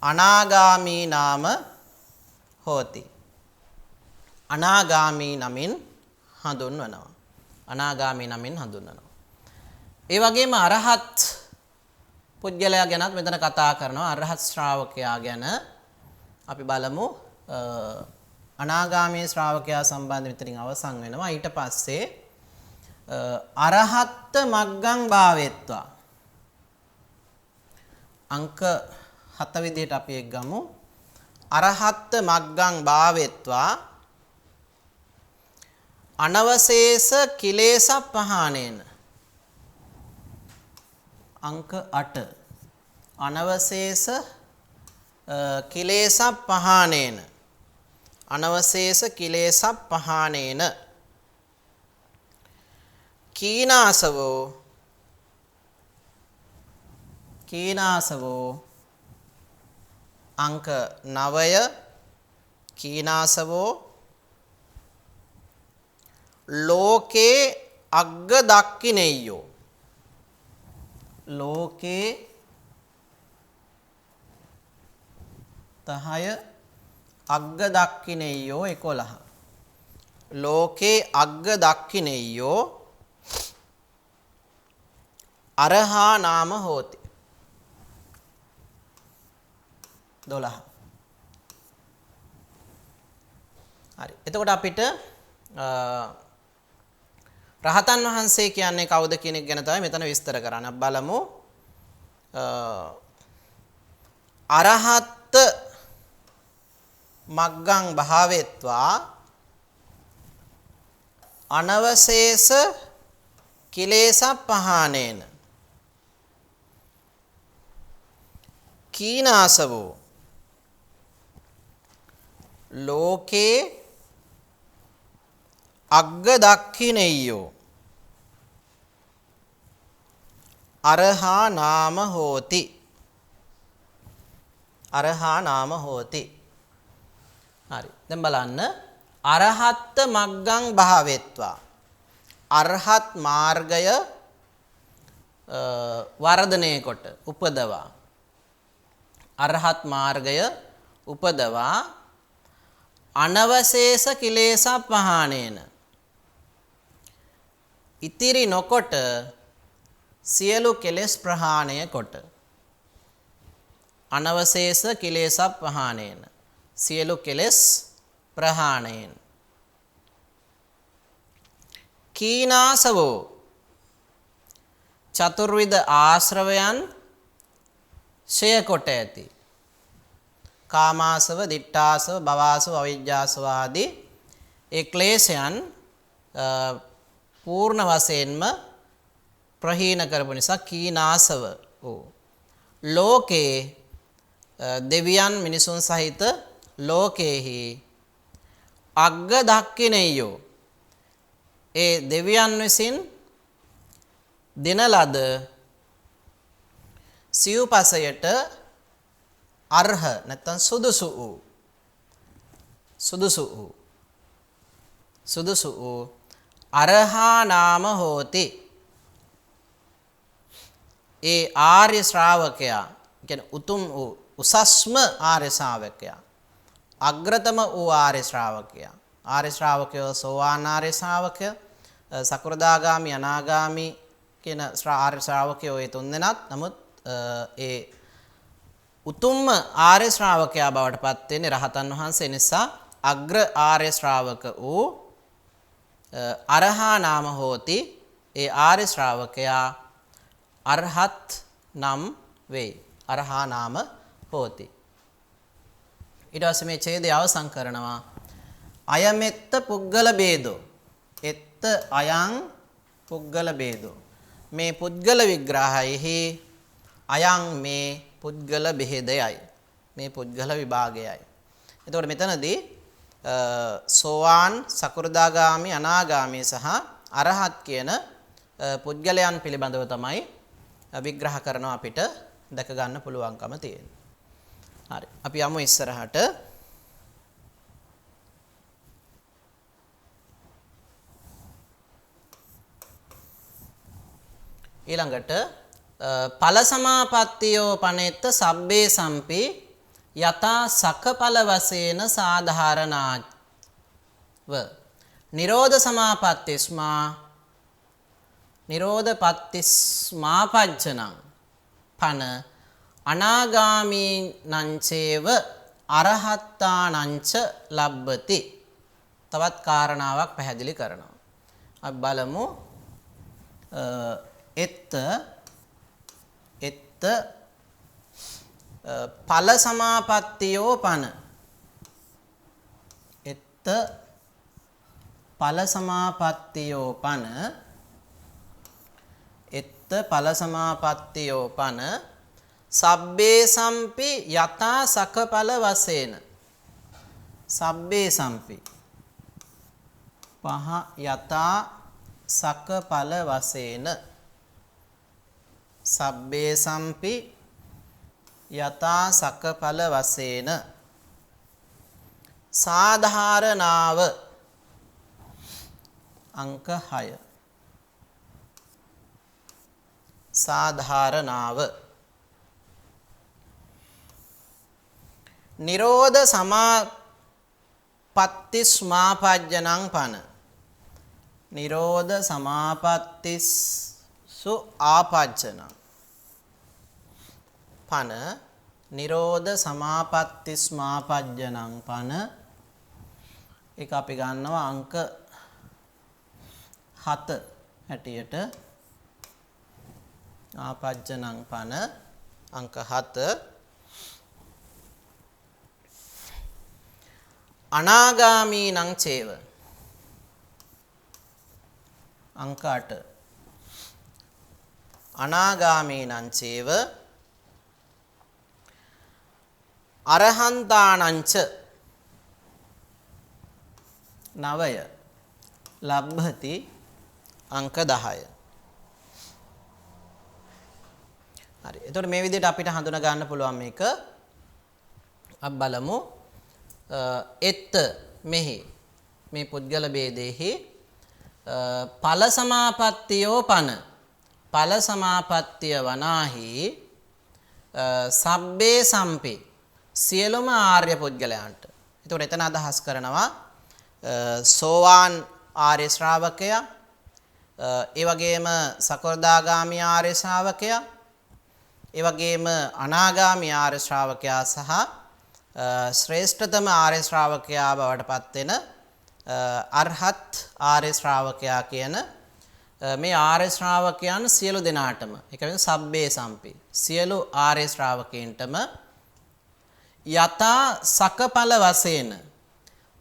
Speaker 1: අනාගාමී නාම හෝති. අනාගාමී නමින් හඳුන්වනවා. අනාගාමී නමින් හඳුන්වනවා. ඒ වගේම අරහත් පුද්ගලයා ගැනත් මෙතන කතා කරනවා. අරහත් ශ්‍රාවකයා ගැන අපි බලමු. අනාගාමී ශ්‍රාවකයා සම්බන්ධ මෙතනින් අවසන් වෙනවා. ඊට පස්සේ අරහත් මග්ගං භාවෙත්වා අංක 7 විදිහට අපි එක් ගමු. අරහත් මග්ගං භාවෙත්වා අනවශේෂ කිලේශ පහානේන අංක 8 අනවශේෂ කිලේශ පහානේන අනවශේෂ කිලේශ පහානේන කීනාසවෝ අංක 9 කීනාසවෝ ලෝකේ අග්ග දක්ඛිනෙය්‍යෝ ලෝකේ 10 අග්ග දක්ඛිනෙය්‍යෝ 11 ලෝකේ අග්ග දක්ඛිනෙය්‍යෝ අරහා නාම හෝති 12 හරි එතකොට අපිට රහතන් වහන්සේ කියන්නේ කවුද කියන එක ගැන තමයි මෙතන විස්තර කරන්න බලමු අරහත් මග්ගං භාවෙත්වා අනවශේෂ කිලේශ පහානේන කීනාසවෝ ලෝකේ අග්ග දක්ඛිනෙය්‍යෝ අරහා නාම හෝති අරහා නාම හෝති හරි දැන් බලන්න අරහත් මග්ගං භාවෙත්වා අරහත් මාර්ගය වර්ධනය කොට උපදවා අරහත් මාර්ගය උපදවා අනවශේෂ කිලේශ පහානේන ඉතිරි නොකොට සියලු කෙලෙස් ප්‍රහාණය කොට අනවශේෂ කිලේශ පහානේන සියලු කෙලෙස් ප්‍රහාණයෙන් කීනාසවෝ චතුර්විධ ආශ්‍රවයන් ක්ෂය කොට ඇති කාමාසව, දිට්ඨාසව, භවාසව, අවිජ්ජාසව ආදී ඒ ක්ලේශයන් පූර්ණ වශයෙන්ම ප්‍රහීන කරපු නිසා කීනාසව වූ ලෝකේ දෙවියන් මිනිසුන් සහිත ලෝකේහි අග්ග දක්ඛිනෙය්‍යෝ ඒ දෙවියන් විසින් දෙන ලද සිව්පසයට අර්හ නැත්නම් සුදුසු වූ අරහා නාම හෝති ඒ ආර්ය ශ්‍රාවකයා කියන්නේ උතුම් වූ උසස්ම ආර්ය ශ්‍රාවකයා අග්‍රතම වූ ආර්ය ශ්‍රාවකයෝ සෝවාන් ආර්ය ශ්‍රාවකය සකෘදාගාමි අනාගාමි කියන ආර්ය ශ්‍රාවකයෝ ඒ තුන්දෙනාත් නමුත් ඒ උතුම්ම ආර්ය ශ්‍රාවකයා බවට පත් වෙන්නේ රහතන් වහන්සේ නිසා අග්‍ර ආර්ය ශ්‍රාවක වූ අරහා නාම හෝති ඒ ආර්ය ශ්‍රාවකයා අරහත් නම් වේ. අරහා නාම හෝති. ඊට පස්සේ මේ ඡේදය අවසන් කරනවා. අයමෙත්ත පුද්ගල ભેදෝ. එත්ත අයං පුද්ගල ભેදෝ. මේ පුද්ගල විග්‍රහයෙහි අයං මේ පුද්ගල බෙහෙදයයි. මේ පුද්ගල විභාගයයි. එතකොට මෙතනදී සෝවාන් සකෘදාගාමි අනාගාමි සහ අරහත් කියන පුද්ගලයන් පිළිබඳව තමයි විග්‍රහ කරනවා අපිට දැක ගන්න පුළුවන්කම තියෙනවා. හරි. අපි යමු ඉස්සරහට. ඊළඟට ඵල සමාපත්තියෝ පනෙත්ත සබ්බේ සම්පි යතා සකඵල වශයෙන් සාධාරණාව නිරෝධ සමාපත්තිස්මා නිරෝධ පත්තිස්මාපජ්ජනං පන අනාගාමීනංචේව අරහත්තානංච ලබ්බති. තවත් කාරණාවක් පැහැදිලි කරනවා. අපි බලමු. එත්ත ඵල සමාපත්තියෝ පන. එත්ත ඵල සමාපත්තියෝ පන. එත්ත ඵල සමාපත්තියෝ පන සබ්බේ සම්පි යතා සකඵල වශයෙන්. සබ්බේ සම්පි පහ යතා සකඵල වශයෙන්. සබ්බේ සම්පි යතා සකඵල වශයෙන් සාධාරණාව අංක 6. සාධාරණාව නිරෝධ සමාපත්තිස්මාපජ්ජනං පන. නිරෝධ සමාපත්තිස්සු ආපජ්ජනං පන. නිරෝධ සමාපත්තිස්මාපජ්ජනං පන. ඒක අපි ගන්නවා අංක 7 හැටියට. ආපජ්ජනං පන අංක 7. අනාගාමීනං චේව අංක 8. අනාගාමීනං චේව අරහන්තානංච 9 ලබ්භති අංක 10. හරි. එතකොට මේ විදිහට අපිට හඳුනා ගන්න පුළුවන් මේක. අපි බලමු. එත්ත මෙහි මේ පුද්ගල ભેදෙහි ඵල සමාපත්තියෝ පන. ඵල සමාපත්තිය වනාහි සබ්බේ සම්පි සියලුම ආර්ය පුද්ගලයන්ට. එතකොට එතන අදහස් කරනවා සෝවාන් ආර්ය ශ්‍රාවකයා, ඒ වගේම සකෘදාගාමී ආර්ය ශ්‍රාවකයා, ඒ වගේම අනාගාමී ආර්ය ශ්‍රාවකයා සහ ශ්‍රේෂ්ඨතම ආර්ය ශ්‍රාවකයා බවට පත් වෙන අරහත් ආර්ය ශ්‍රාවකයා කියන මේ ආර්ය ශ්‍රාවකයන් සියලු දෙනාටම, ඒ කියන්නේ සබ්බේ සම්පි සියලු ආර්ය ශ්‍රාවකයන්ටම යතා සකඵල වශයෙන්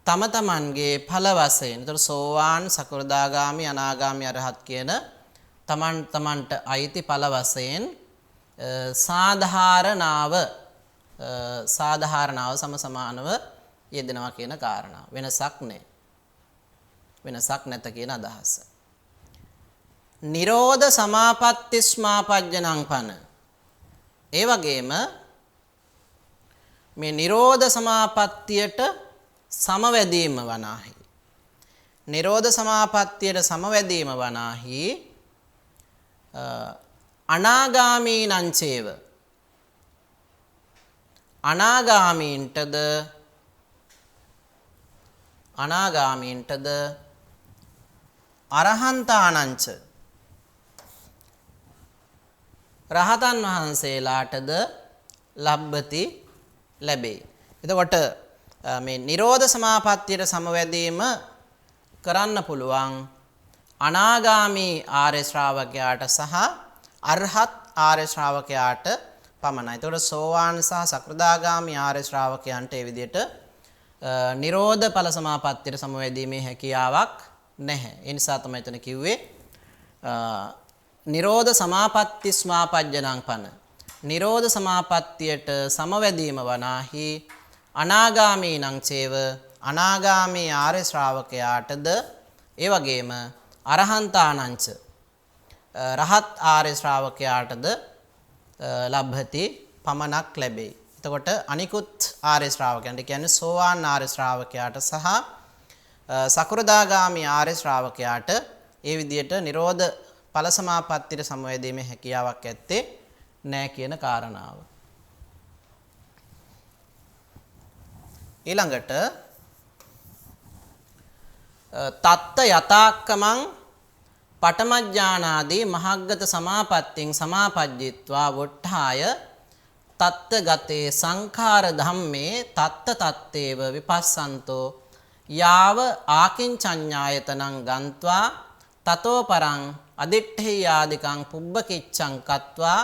Speaker 1: තම තමන්ගේ ඵල වශයෙන්, ඒතර සෝවාන් සකෘදාගාමි අනාගාමි අරහත් කියන තමන්ට අයිති ඵල වශයෙන් සාධාරණාව සමසමානව යෙදෙනවා කියන කාරණාව. වෙනසක් නැහැ. වෙනසක් නැත කියන අදහස. නිරෝධ සමාපත්තිස්මාපජ්ජනං පන. ඒ වගේම මේ නිරෝධ සමාපත්තියට සමවැදීම වනාහි. නිරෝධ සමාපත්තියට සමවැදීම වනාහි අනාගාමීනං චේව. අනාගාමීන්ටද අරහන්තානංච රහතන් වහන්සේලාටද ලබ්බති ලැබේ. එතකොට මේ නිරෝධ සමාපත්තියට සමවැදීම කරන්න පුළුවන් අනාගාමී ආර්ය ශ්‍රාවකයාට සහ අරහත් ආර්ය ශ්‍රාවකයාට පමණයි. එතකොට සෝවාන් සහ සකෘදාගාමී ආර්ය ශ්‍රාවකයන්ට ඒ විදිහට නිරෝධ ඵල සමාපත්තියට සමවැදීමේ හැකියාවක් නැහැ. ඒ නිසා තමයි එතන කිව්වේ නිරෝධ සමාපatti ස්මාපජ්ජනං පන. නිරෝධ සමාපත්තියට සමවැදීම වනාහි අනාගාමී නං චේව අනාගාමී ආර්ය ශ්‍රාවකයාටද ඒ වගේම අරහන්තානංච රහත් ආර්ය ශ්‍රාවකයාටද ලබ්ධති පමණක් ලැබේ. එතකොට අනිකුත් ආර්ය ශ්‍රාවකයන්ට කියන්නේ සෝවාන් ආර්ය ශ්‍රාවකයාට සහ සකෘදාගාමී ආර්ය ශ්‍රාවකයාට ඒ විදිහට නිරෝධ ඵල සමාපත්තියට සමවැදීමේ හැකියාවක් ඇත්තේ නැහැ කියන කාරණාව. ඊළඟට තත්ත යතාක්කමං පඨමඥානාදී මහග්ගත සමාපත්තිං සමාපජ්ජිත්වා වොට්ඨාය තත්ත ගතේ සංඛාර ධම්මේ තත්ත තත්තේව විපස්සන්තෝ යාව ආකින්චඤ්ඤායතනං ගන්්වා තතෝ පරං අදිට්ඨේයාදිකං පුබ්බකිච්ඡං කତ୍වා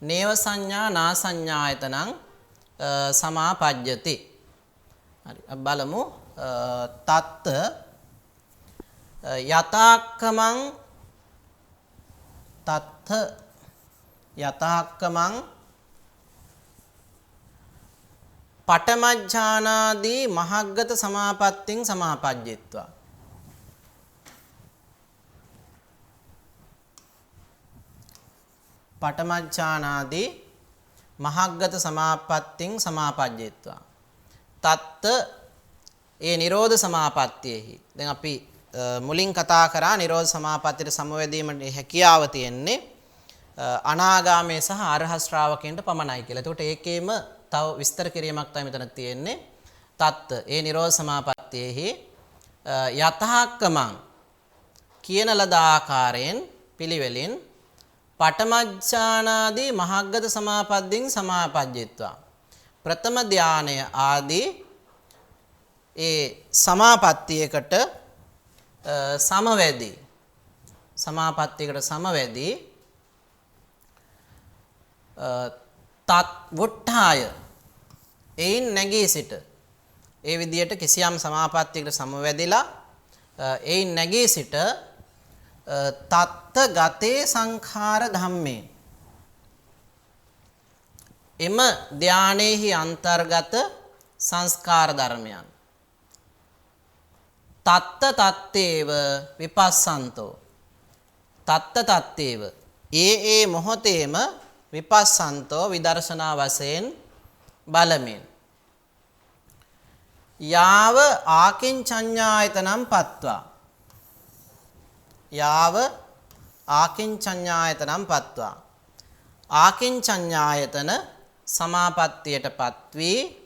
Speaker 1: නේව සංඥා නා සංඥායතනං සමාපජ්ජති. හරි බලමු. තත්ත යතාක්කමං තත්ත යතාක්කමං පඨමඥානාදී මහග්ගත සමාපත්තිං සමාපජ්ජිත්වා. පඨමඥානාදී මහග්ගත සමාපත්තිං සමාපජ්ජිත්වා. තත්ත ඒ නිරෝධ සමාපත්තියෙහි. දැන් අපි මුලින් කතා කරා නිරෝධ සමාපත්තියට සමවැදීමට හැකියාව තියෙන්නේ අනාගාමී සහ අරහත් ශ්‍රාවකයන්ට පමණයි කියලා. එතකොට ඒකේම තව විස්තර කිරීමක් තමයි මෙතන තියෙන්නේ. තත්ත ඒ නිරෝධ සමාපත්තියෙහි යතහක්කමං කියන ලද ආකාරයෙන් පිළිවෙලින් පඨමඥානාදී මහග්ගත සමාපත්තිං සමාපජ්ජිත්වා. ප්‍රථම ධානය ආදී ඒ සමාපත්තියකට සමවැදී සමාපත්තියකට සමවැදී තත් වොට්ඨාය එයින් නැගී සිට ඒ විදියට කිසියම් සමාපත්තියකට සමවැදිලා එයින් නැගී සිට තත්ත ගතේ සංඛාර ධම්මේ එම ධානයේහි අන්තර්ගත සංස්කාර ධර්මයන් තත්ත තත්තේව විපස්සන්තෝ තත්ත තත්තේව ඒ මොහොතේම විපස්සන්තෝ විදර්ශනා වශයෙන් බලමින් යාව ආකින්චඤ්ඤායතනම් පත්වා යාව ආකින්චඤ්ඤායතනම් පත්වා ආකින්චඤ්ඤායතන සමාපත්තියට පත්වී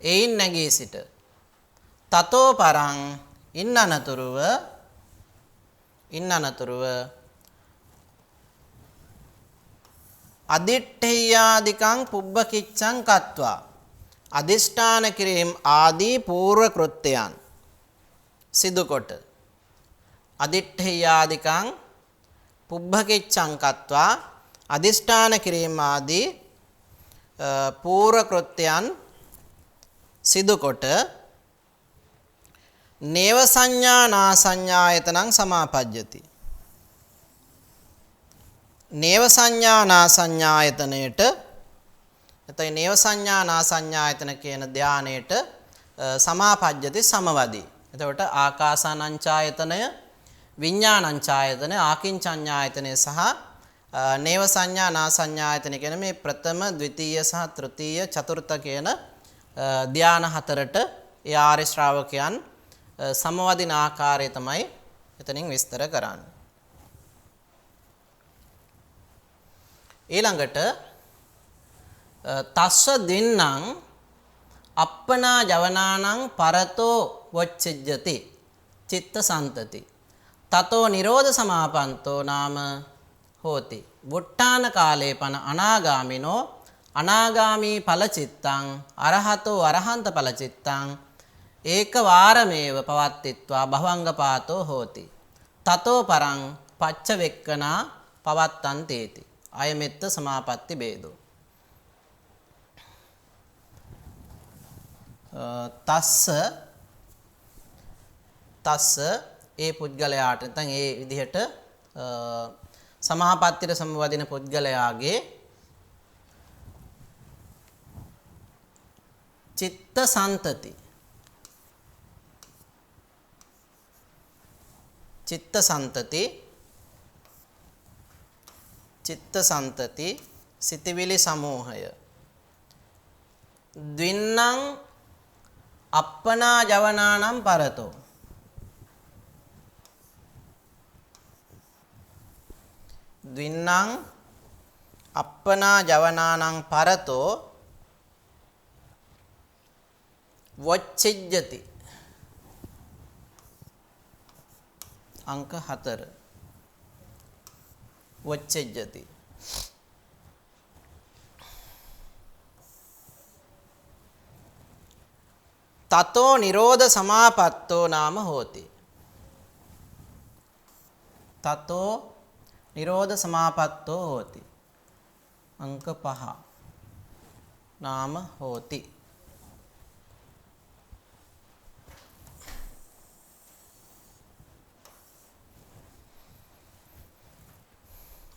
Speaker 1: එයින් නැගී සිට තතෝ පරං ඉන් අනතුරුව අදිට්ඨේයාදිකං පුබ්බකිච්ඡං කତ୍වා අදිෂ්ඨාන කිරීම ආදී පූර්ව කෘත්‍යයන් සිදුකොට අදිට්ඨේයාදිකං පුබ්බකිච්ඡං කତ୍වා අදිෂ්ඨාන කිරීම ආදී පූර්ව කෘත්‍යයන් සිදුකොට නේව සංඥා නා සංඥායතනං සමාපජ්ජති. නේව සංඥා නා සංඥායතනයට එතයි නේව සංඥා නා සංඥායතන කියන ධානයට සමාපජ්ජති සමවදී. එතකොට ආකාසානංචායතනය විඥානංචායතනය ආකින්චඤ්ඤායතනය සහ නේව සංඥා නා සංඥායතන කියන මේ ප්‍රථම ද්විතීය සහ තෘතීය චතුර්ථ කියන ධාන හතරට ඒ ආර්ය ශ්‍රාවකයන් සමවදින ආකාරය තමයි එතනින් විස්තර කරන්නේ. ඊළඟට තස්ස දින්නම් අප්පනා ජවනානං පරතෝ වොච්චජ්ජති චිත්ත සන්තති තතෝ නිරෝධ සමාපන්තෝ නාම හෝති. වුට්ටාන කාලේ පන අනාගාමිනෝ අනාගාමී ඵලචිත්තං අරහතෝ අරහන්ත ඵලචිත්තං ඒක වාරමේව පවත්තිත්වා භවංගපාතෝ හෝති. තතෝ පරං පච්ච වෙක්කනා පවත්තන්තේති. අයමෙත්ත සමාපatti බේදෝ. තස්ස ඒ පුද්ගලයාට නැත්නම් ඒ විදිහට සමාපත්තියට සමවදින පුද්ගලයාගේ චිත්ත සන්තති සිතවිලි සමූහය ද්වින්නං අප්පනා ජවනානම් පරතෝ. ද්වින්නං අප්පනා ජවනානම් පරතෝ වොච්චිජ්ජති. අංක 4 වොච්චිජ්ජති. තතෝ නිරෝධ සමාපත්තෝ නාම හෝති. තතෝ නිරෝධ සමාපත්තෝ හෝති. අංක 5 නාම හෝති.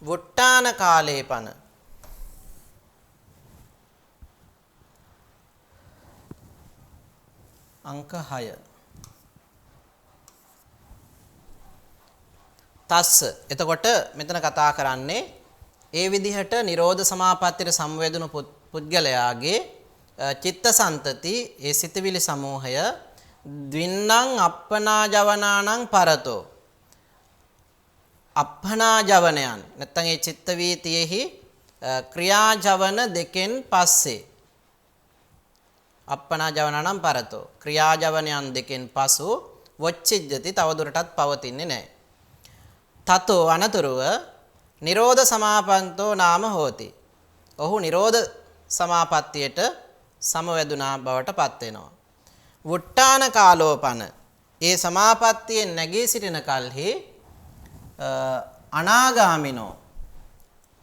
Speaker 1: වුට්ටාන කාලේ පන අංක 6 තස්ස. එතකොට මෙතන කතා කරන්නේ ඒ විදිහට නිරෝධ සමාපත්තියට සම්වැදුණු පුද්ගලයාගේ චිත්තසන්තති ඒ සිතවිලි සමූහය ද්වින්නං අප්පනා ජවනානං පරතෝ. අප්පනා ජවනයන් නැත්නම් ඒ චිත්ත වීතියෙහි ක්‍රියාජවන දෙකෙන් පස්සේ අප්පනා ජවනානම් පරතෝ ක්‍රියාජවනයන් දෙකෙන් පසු වොච්චිජ්ජති තවදුරටත් පවතින්නේ නැහැ. තතෝ අනතුරුව නිරෝධ සමාපත්තෝ නාම හෝති. ඔහු නිරෝධ සමාපත්තියට සමවැදුනා බවට පත් වෙනවා. වුට්ටාන කාලෝපන ඒ සමාපත්තියෙන් නැගී සිටින කල්හි අනාගාමිනෝ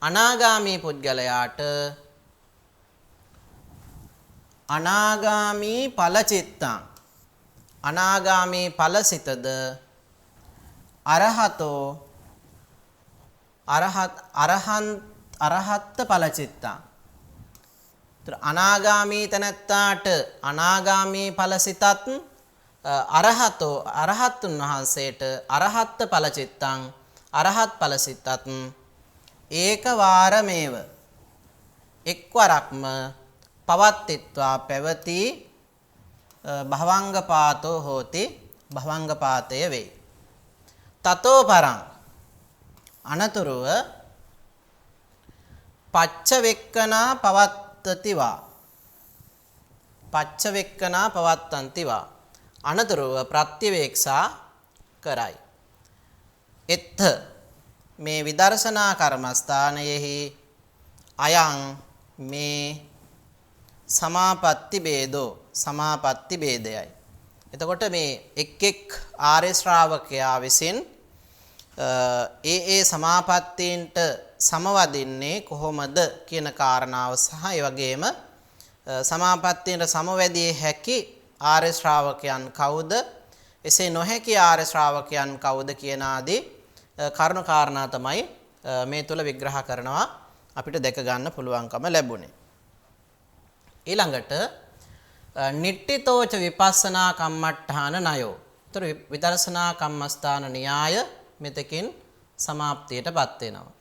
Speaker 1: අනාගාමී පුද්ගලයාට අනාගාමී ඵලචිත්තං අනාගාමී ඵලසිතද අරහතෝ අරහත් ඵලචිත්තං. අනාගාමී තැනැත්තාට අනාගාමී ඵලසිතත් අරහතෝ අරහතුන් වහන්සේට අරහත් ඵලචිත්තං අරහත් ඵලසිතත් ඒක වාරමේව එක්වරක්ම පවත්තිත්වා පැවති භවංගපාතෝ හෝති භවංගපාතය වේ. තතෝ පරං අනතුරුව පච්චවෙක්කනා පවත්තතිවා පච්චවෙක්කනා පවත්තන්තිවා අනතුරුව ප්‍රත්‍යවේක්ෂා කරයි. එත්ත මේ විදර්ශනා කර්මස්ථානයෙහි අයං මේ සමාපatti බේදෝ සමාපatti බේදයයි. එතකොට මේ එක් එක් ආර්ය ශ්‍රාවකයා විසින් ඒ සමාපත්තීන්ට සමවදින්නේ කොහොමද කියන කාරණාව සහ ඒ වගේම සමාපත්තීන්ට සමවැදියේ හැකි ආර්ය ශ්‍රාවකයන් කවුද? එසේ නොහැකි ආර්ය ශ්‍රාවකයන් කවුද කියන ආදී කරුණු කාරණා තමයි මේ තුල විග්‍රහ කරනවා අපිට දැක ගන්න පුළුවන්කම ලැබුණේ. ඊළඟට නිට්ඨිතෝච විපස්සනා කම්මට්ඨාන ණයෝ. ඒතර විදර්ශනා කම්මස්ථාන න්‍යාය මෙතකින් සමාප්තියටපත් වෙනවා.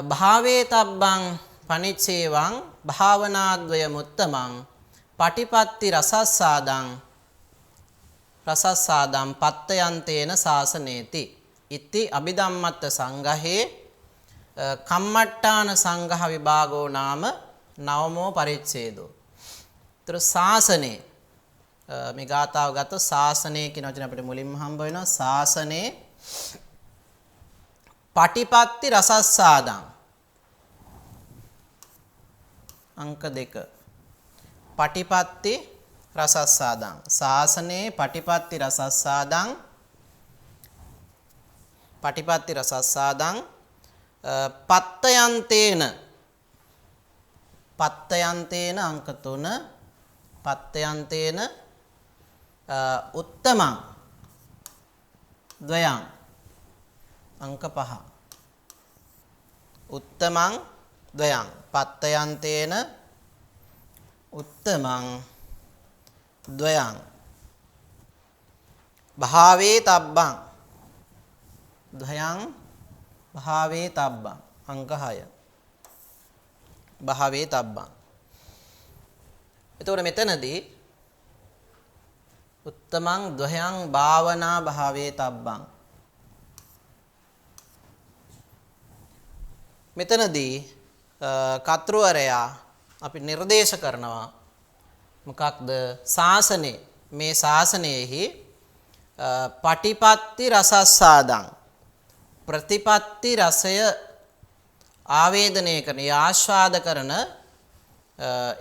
Speaker 1: භාවේතබ්බං පනිච්චේවං භාවනාද්වය මුත්තමං පටිපත්ති රසස්සාදං පත්තයන්තේන සාසනේති ඉති අභිධම්මත්ත සංඝහේ කම්මට්ඨාන සංඝහ විභාගෝ නාම නවමෝ පරිච්ඡේදෝ. ඒතර ශාසනේ මේ ගාතාව ගත්ත ශාසනේ කියන වචනේ අපිට මුලින්ම හම්බ වෙනවා. ශාසනේ පටිපත්ති රසස්සාදං අංක 2 පටිපත්ති රසස්සාදං ශාසනේ පටිපත්ති රසස්සාදං පටිපත්ති රසස්සාදං පත්තයන්තේන අංක 3 පත්තයන්තේන උත්තමං ද්වයං අංක 5 උත්තමං ද්වයං පත්තයන්තේන උත්තමං ද්වයං භාවේ තබ්බං ද්වයං භාවේ තබ්බං අංක 6 භාවේ තබ්බං. එතකොට මෙතනදී උත්තමං ද්වයං භාවනා භාවේ තබ්බං. මෙතනදී කර්තෘවරයා අපි නිර්දේශ කරනවා මොකක්ද ශාසනේ මේ ශාසනයෙහි පටිපත්ති රසස්සාදං ප්‍රතිපත්ති රසය ආවේදනය කරන ආස්වාද කරන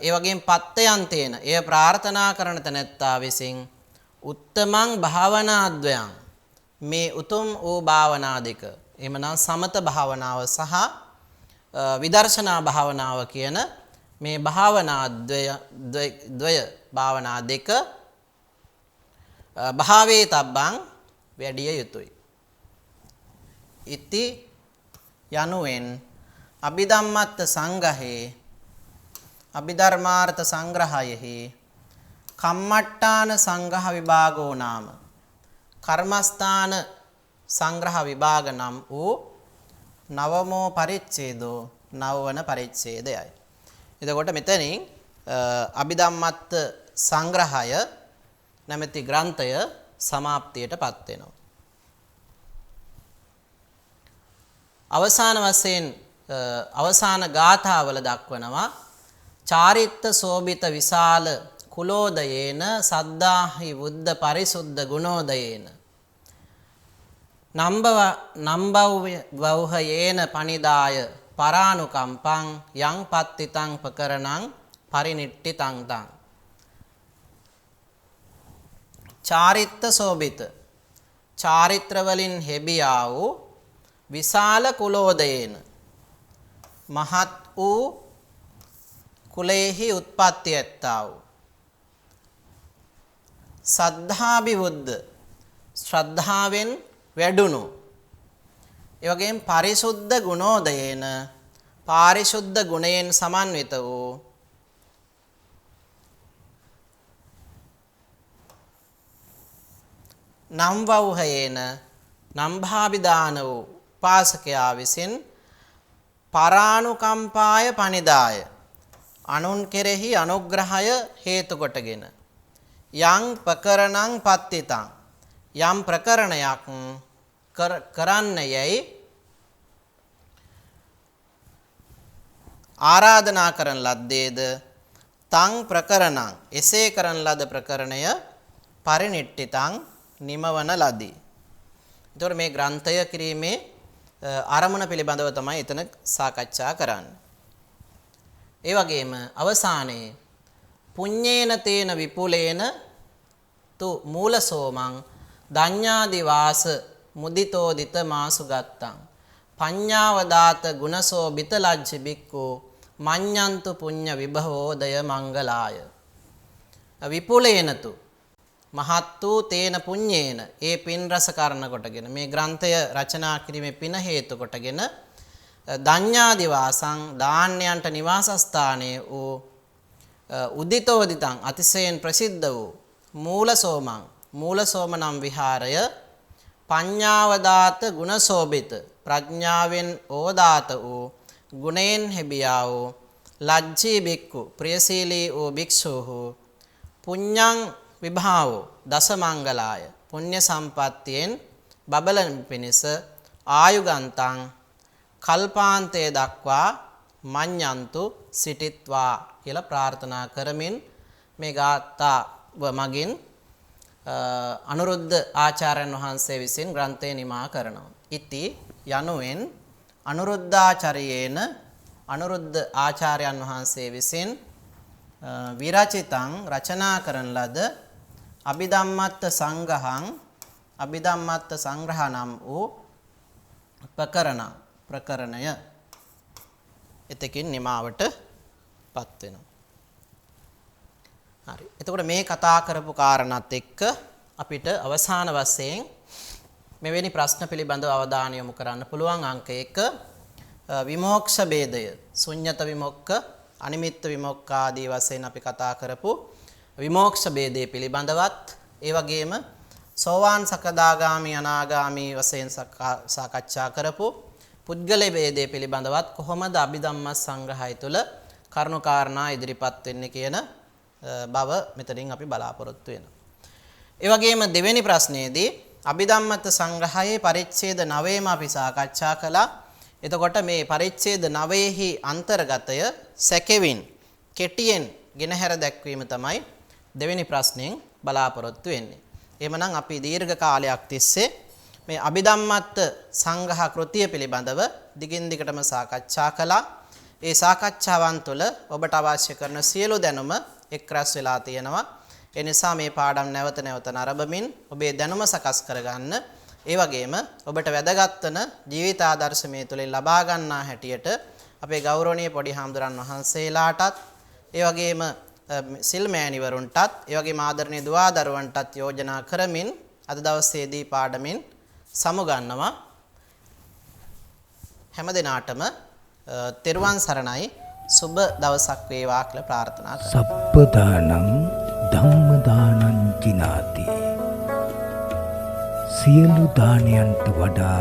Speaker 1: ඒ වගේම පත්තයන්තේන එය ප්‍රාර්ථනා කරන තැනැත්තා විසින් උත්තමං භාවනාද්වයන් මේ උතුම් වූ භාවනා දෙක එමනම් සමත භාවනාව සහ විදර්ශනා භාවනාව කියන මේ භාවනා ද්වය භාවනා දෙක භාවේ තබ්බං වැඩිය යුතුයි. ඉති යනුවෙන් අභිධම්මත්ත සංග්‍රහේ අභිධර්මාර්ථ සංග්‍රහයෙහි කම්මට්ටාන සංග්‍රහ විභාගෝ නාම කර්මස්ථාන සංග්‍රහ විභාග නම් වූ නවමෝ පරිච්ඡේදෝ නවවන පරිච්ඡේදයයි. එතකොට මෙතනින් අභිධම්මත්ත සංග්‍රහය නැමැති ග්‍රන්ථය සමාප්තියටපත් වෙනවා. අවසාන වශයෙන් අවසාන ගාථාවල දක්වනවා චාරිත්ත සෝභිත විශාල කුලෝදයේන සද්ධාහි බුද්ධ පරිසුද්ධ ගුණෝදයේන නම්බව්හයේන පනිදාය පරානුකම්පං යං පත්තිතං පකරණං පරිනිට්ඨිතං තං. චාරිත්ත සෝභිත චාරිත්‍ර වලින් හෙබියා වූ විශාල කුලෝදයේන මහත් වූ කුලේහි උත්පත්ති ඇත්තා වූ සද්ධාභිවුද්ධ ශ්‍රද්ධාවෙන් වැඩුණු එවැගේම පරිසුද්ධ ගුණෝදයේන පාරිශුද්ධ ගුණයෙන් සමන්විත වූ නම්වව්හයේන නම්භාභිදාන වූ උපාසකයා විසින් පරානුකම්පාය පනිදාය අනුන් කෙරෙහි අනුග්‍රහය හේතු කොටගෙන යං ප්‍රකරණං පත්තිතං යම් ප්‍රකරණයක් කරන්න යැයි ආරාධනා කරන ලද්දේද තං ප්‍රකරණං එසේ කරන ලද ප්‍රකරණය පරිනිට්ඨිතං නිමවන ලදී. එතකොට මේ ග්‍රන්ථය කිරීමේ ආරමුණ පිළිබඳව තමයි එතන සාකච්ඡා කරන්නේ. ඒ වගේම අවසානයේ පුඤ්ඤේන තේන විපුලේන තු මූලසෝමං දඤ්ඤාදි වාස මුදිතෝදිත මාසු ගත්තං පඤ්ඤාවදාත ගුණසෝ බිතලජ්ජ බික්ඛු මඤ්ඤන්තු පුඤ්ඤ විභවෝදය මංගලාය. විපුලේනතු මහත් වූ තේන පුඤ්ඤේන ඒ පින් රස කරන කොටගෙන මේ ග්‍රන්ථය රචනා කිරීමේ පින හේතු කොටගෙන දඤ්ඤාදි වාසං දාන්‍යයන්ට නිවාසස්ථානයේ වූ උදිතෝදිතං අතිශයින් ප්‍රසිද්ධ වූ මූලසෝම නම් විහාරය පඤ්ඤාවදාත ගුණසෝභිත ප්‍රඥාවෙන් ඕදාත වූ ගුණයෙන් හෙබියා වූ ලජ්ජී බික්ඛු ප්‍රියශීලී වූ භික්ෂූහු පුඤ්ඤං විභාවෝ දසමංගලාය පුණ්‍ය සම්පත්තියෙන් බබලන පිණිස ආයුගන්තං කල්පාන්තයේ දක්වා මඤ්ඤන්තු සිටිත්වා කියලා ප්‍රාර්ථනා කරමින් මේ ගාථාව මගින් අනුරුද්ධ ආචාර්යන් වහන්සේ විසින් ග්‍රන්ථය නිමා කරනවා. ඉති යනුවෙන් අනුරුද්ධාචාර්යේන අනුරුද්ධ ආචාර්යන් වහන්සේ විසින් විරචිතං රචනා කරන ලද අභිධම්මත්ත සංග්‍රහ නම් වූ ප්‍රකරණය එතකින් නිමාවට පත් වෙනවා. හරි. එතකොට මේ කතා කරපු කාරණාත් එක්ක අපිට අවසාන වශයෙන් මෙවැනි ප්‍රශ්න පිළිබඳව අවධානය යොමු කරන්න පුළුවන් අංක 1 විමෝක්ෂ ભેදය ශුන්්‍යත විමුක්ඛ අනිමිත්ත විමුක්ඛ ආදී වශයෙන් අපි කතා කරපු විමෝක්ෂ ભેදය පිළිබඳවත් ඒ වගේම සෝවාන් සකදාගාමි අනාගාමි වශයෙන් සාකච්ඡා කරපු පුද්ගල ભેදය පිළිබඳවත් කොහොමද අභිධම්ම සංග්‍රහය තුළ කරුණු කාරණා ඉදිරිපත් වෙන්නේ කියන බව මෙතනින් අපි බලාපොරොත්තු වෙනවා. ඒ වගේම දෙවෙනි ප්‍රශ්නයේදී අභිධම්මත් සංග්‍රහයේ පරිච්ඡේද 9ම අපි සාකච්ඡා කළා. එතකොට මේ පරිච්ඡේද 9ෙහි අන්තර්ගතය සැකෙවින් කෙටියෙන් ගෙනහැර දැක්වීම තමයි දෙවෙනි ප්‍රශ්نين බලාපොරොත්තු වෙන්නේ. එහෙමනම් අපි දීර්ඝ කාලයක් තිස්සේ මේ අභිධම්මත් සංග්‍රහ කෘතිය පිළිබඳව දිගින් දිගටම සාකච්ඡා කළා. ඒ සාකච්ඡාවන් තුළ ඔබට අවශ්‍ය කරන සියලු දැනුම එක් රැස් වෙලා තියෙනවා. ඒ නිසා මේ පාඩම් නැවත නැවත නරඹමින් ඔබේ දැනුම සකස් කරගන්න. ඒ වගේම ඔබට වැදගත් වන ජීවිත ආදර්ශ මේ තුලින් ලබා ගන්නා හැටියට අපේ ගෞරවනීය පොඩි හාමුදුරන් වහන්සේලාටත් ඒ වගේම සිල් මෑණිවරුන්ටත් ඒ වගේම ආදරණීය දුවා දරුවන්ටත් යෝජනා කරමින් අද දවසේදී පාඩමින් සමුගන්නවා. හැම දිනාටම තෙරුවන් සරණයි සුබ දවසක් වේවා කියලා ප්‍රාර්ථනා කරනවා.
Speaker 2: සබ්බදානං ධම්මදානං කිනාති. සියලු දානයන්ට වඩා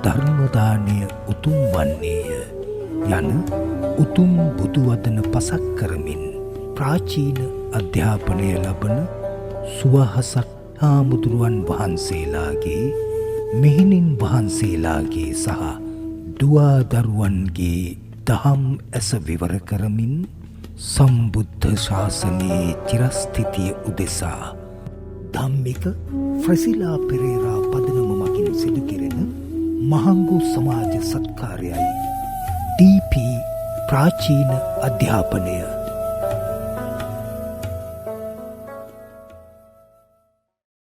Speaker 2: ධර්ම දානය උතුම් වන්නේය යන උතුම් බුදු වදන පසක් කරමින් ප්‍රාචීන අධ්‍යාපනය ලබන සුවහසක් හාමුදුරුවන් වහන්සේලාගේ මෙහෙණින් වහන්සේලාගේ සහ දුවා දරුවන්ගේ දහම් ඇස විවර කරමින් සම්බුද්ධ ශාසනයේ චිරස්ථිතිය උදෙසා ධම්මික ෆ්‍රසිලා පෙරේරා පදනම මගින් සිදු කෙරෙන මහඟු සමාජ සත්කාරයයි ඩීපී ප්‍රාචීන අධ්‍යාපනය